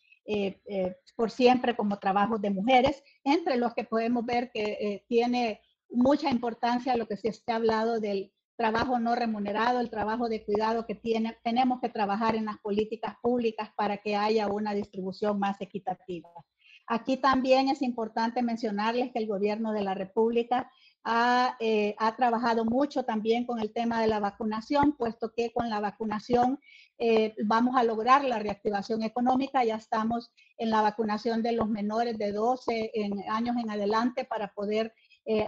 por siempre como trabajos de mujeres, entre los que podemos ver que tiene mucha importancia lo que se ha hablado del trabajo no remunerado, el trabajo de cuidado que tenemos que trabajar en las políticas públicas para que haya una distribución más equitativa. Aquí también es importante mencionarles que el gobierno de la República ha trabajado mucho también con el tema de la vacunación, puesto que con la vacunación vamos a lograr la reactivación económica. Ya estamos en la vacunación de los menores de 12 años en adelante para poder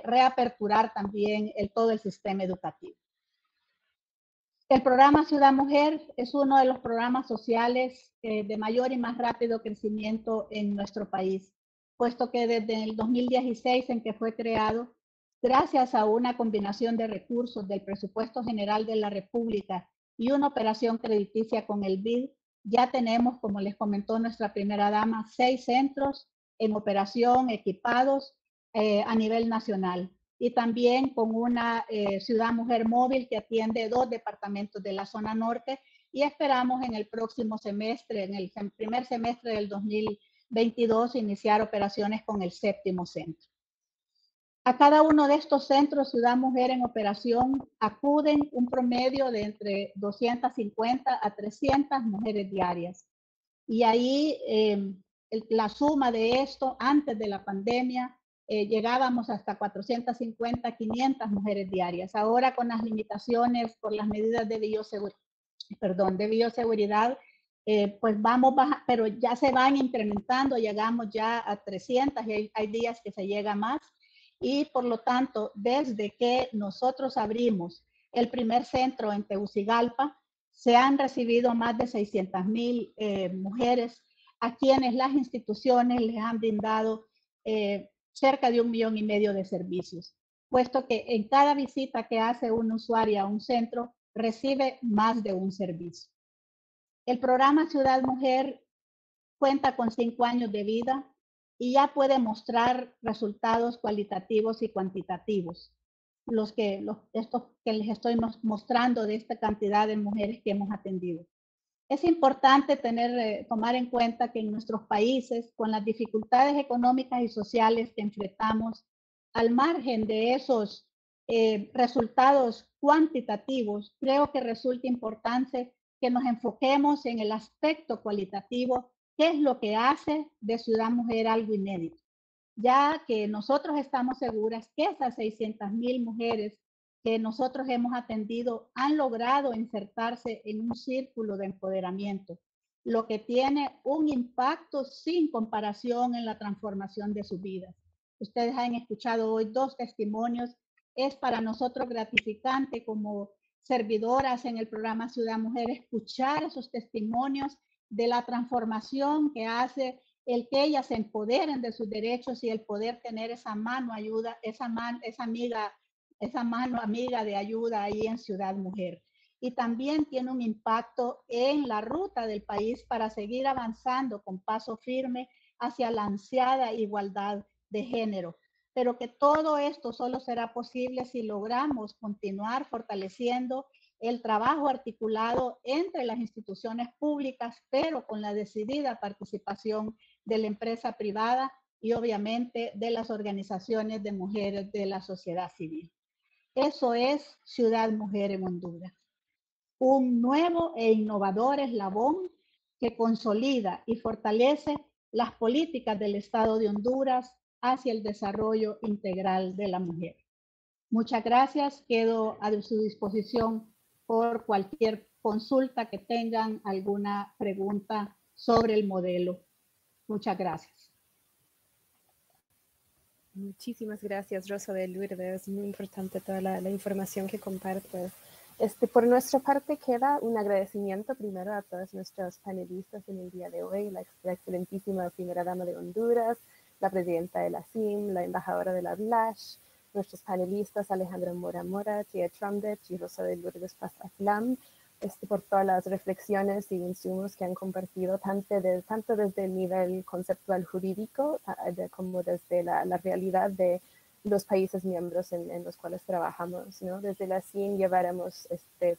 reaperturar también todo el sistema educativo. El programa Ciudad Mujer es uno de los programas sociales de mayor y más rápido crecimiento en nuestro país, puesto que desde el 2016 en que fue creado, gracias a una combinación de recursos del Presupuesto General de la República y una operación crediticia con el BID, ya tenemos, como les comentó nuestra primera dama, 6 centros en operación equipados a nivel nacional. Y también con una Ciudad Mujer móvil que atiende 2 departamentos de la zona norte, y esperamos en el próximo semestre, en el primer semestre del 2022, iniciar operaciones con el 7º centro. A cada uno de estos centros Ciudad Mujer en operación acuden un promedio de entre 250 a 300 mujeres diarias. Y ahí la suma de esto antes de la pandemia llegábamos hasta 450, 500 mujeres diarias. Ahora con las limitaciones por las medidas de bioseguridad, pues vamos baja, pero ya se van incrementando, llegamos ya a 300 y hay días que se llega más. Y por lo tanto, desde que nosotros abrimos el primer centro en Tegucigalpa, se han recibido más de 600,000 mujeres a quienes las instituciones les han brindado cerca de 1,5 millones de servicios, puesto que en cada visita que hace una usuaria a un centro, recibe más de un servicio. El programa Ciudad Mujer cuenta con 5 años de vida y ya puede mostrar resultados cualitativos y cuantitativos. Estos que les estoy mostrando de esta cantidad de mujeres que hemos atendido. Es importante tomar en cuenta que en nuestros países, con las dificultades económicas y sociales que enfrentamos, al margen de esos resultados cuantitativos, creo que resulta importante que nos enfoquemos en el aspecto cualitativo, qué es lo que hace de Ciudad Mujer algo inédito, ya que nosotros estamos seguras que esas 600,000 mujeres que nosotros hemos atendido han logrado insertarse en un círculo de empoderamiento, lo que tiene un impacto sin comparación en la transformación de sus vidas. Ustedes han escuchado hoy 2 testimonios. Es para nosotros gratificante como servidoras en el programa Ciudad Mujer escuchar esos testimonios de la transformación que hace el que ellas se empoderen de sus derechos y el poder tener esa mano ayuda, esa mano amiga de ayuda ahí en Ciudad Mujer. Y también tiene un impacto en la ruta del país para seguir avanzando con paso firme hacia la ansiada igualdad de género. Pero que todo esto solo será posible si logramos continuar fortaleciendo el trabajo articulado entre las instituciones públicas, pero con la decidida participación de la empresa privada y obviamente de las organizaciones de mujeres de la sociedad civil. Eso es Ciudad Mujer en Honduras. Un nuevo e innovador eslabón que consolida y fortalece las políticas del Estado de Honduras hacia el desarrollo integral de la mujer. Muchas gracias. Quedo a su disposición por cualquier consulta que tengan, alguna pregunta sobre el modelo. Muchas gracias. Muchísimas gracias, Rosa de Lourdes. Es muy importante toda la información que compartes. Por nuestra parte queda un agradecimiento primero a todos nuestros panelistas en el día de hoy, la excelentísima primera dama de Honduras, la presidenta de la CIM, la embajadora de la BLASH, nuestros panelistas Alejandra Mora Mora, Tia Trumdech y Rosa de Lourdes Paz Aflam, por todas las reflexiones y insumos que han compartido, tanto desde el nivel conceptual jurídico como desde la realidad de los países miembros en los cuales trabajamos, ¿no? Desde la CIN llevaremos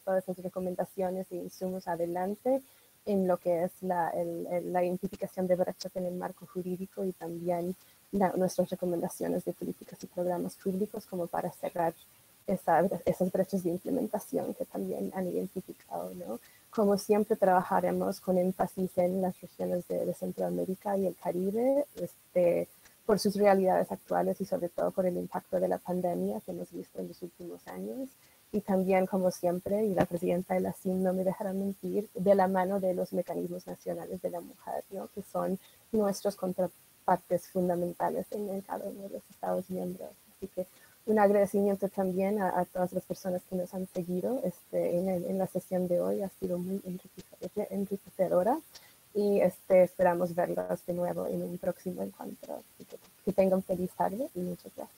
todas esas recomendaciones e insumos adelante en lo que es la identificación de brechas en el marco jurídico y también nuestras recomendaciones de políticas y programas públicos como para cerrar esas brechas de implementación que también han identificado, ¿no? Como siempre trabajaremos con énfasis en las regiones de Centroamérica y el Caribe, por sus realidades actuales y sobre todo por el impacto de la pandemia que hemos visto en los últimos años. Y también, como siempre, y la presidenta de la CIM no me dejará mentir, de la mano de los mecanismos nacionales de la mujer, ¿no? Que son nuestros contrapartes fundamentales en cada uno de los Estados miembros. Así que un agradecimiento también a todas las personas que nos han seguido en la sesión de hoy. Ha sido muy enriquecedora y esperamos verlos de nuevo en un próximo encuentro. Así que tengan feliz tarde y muchas gracias.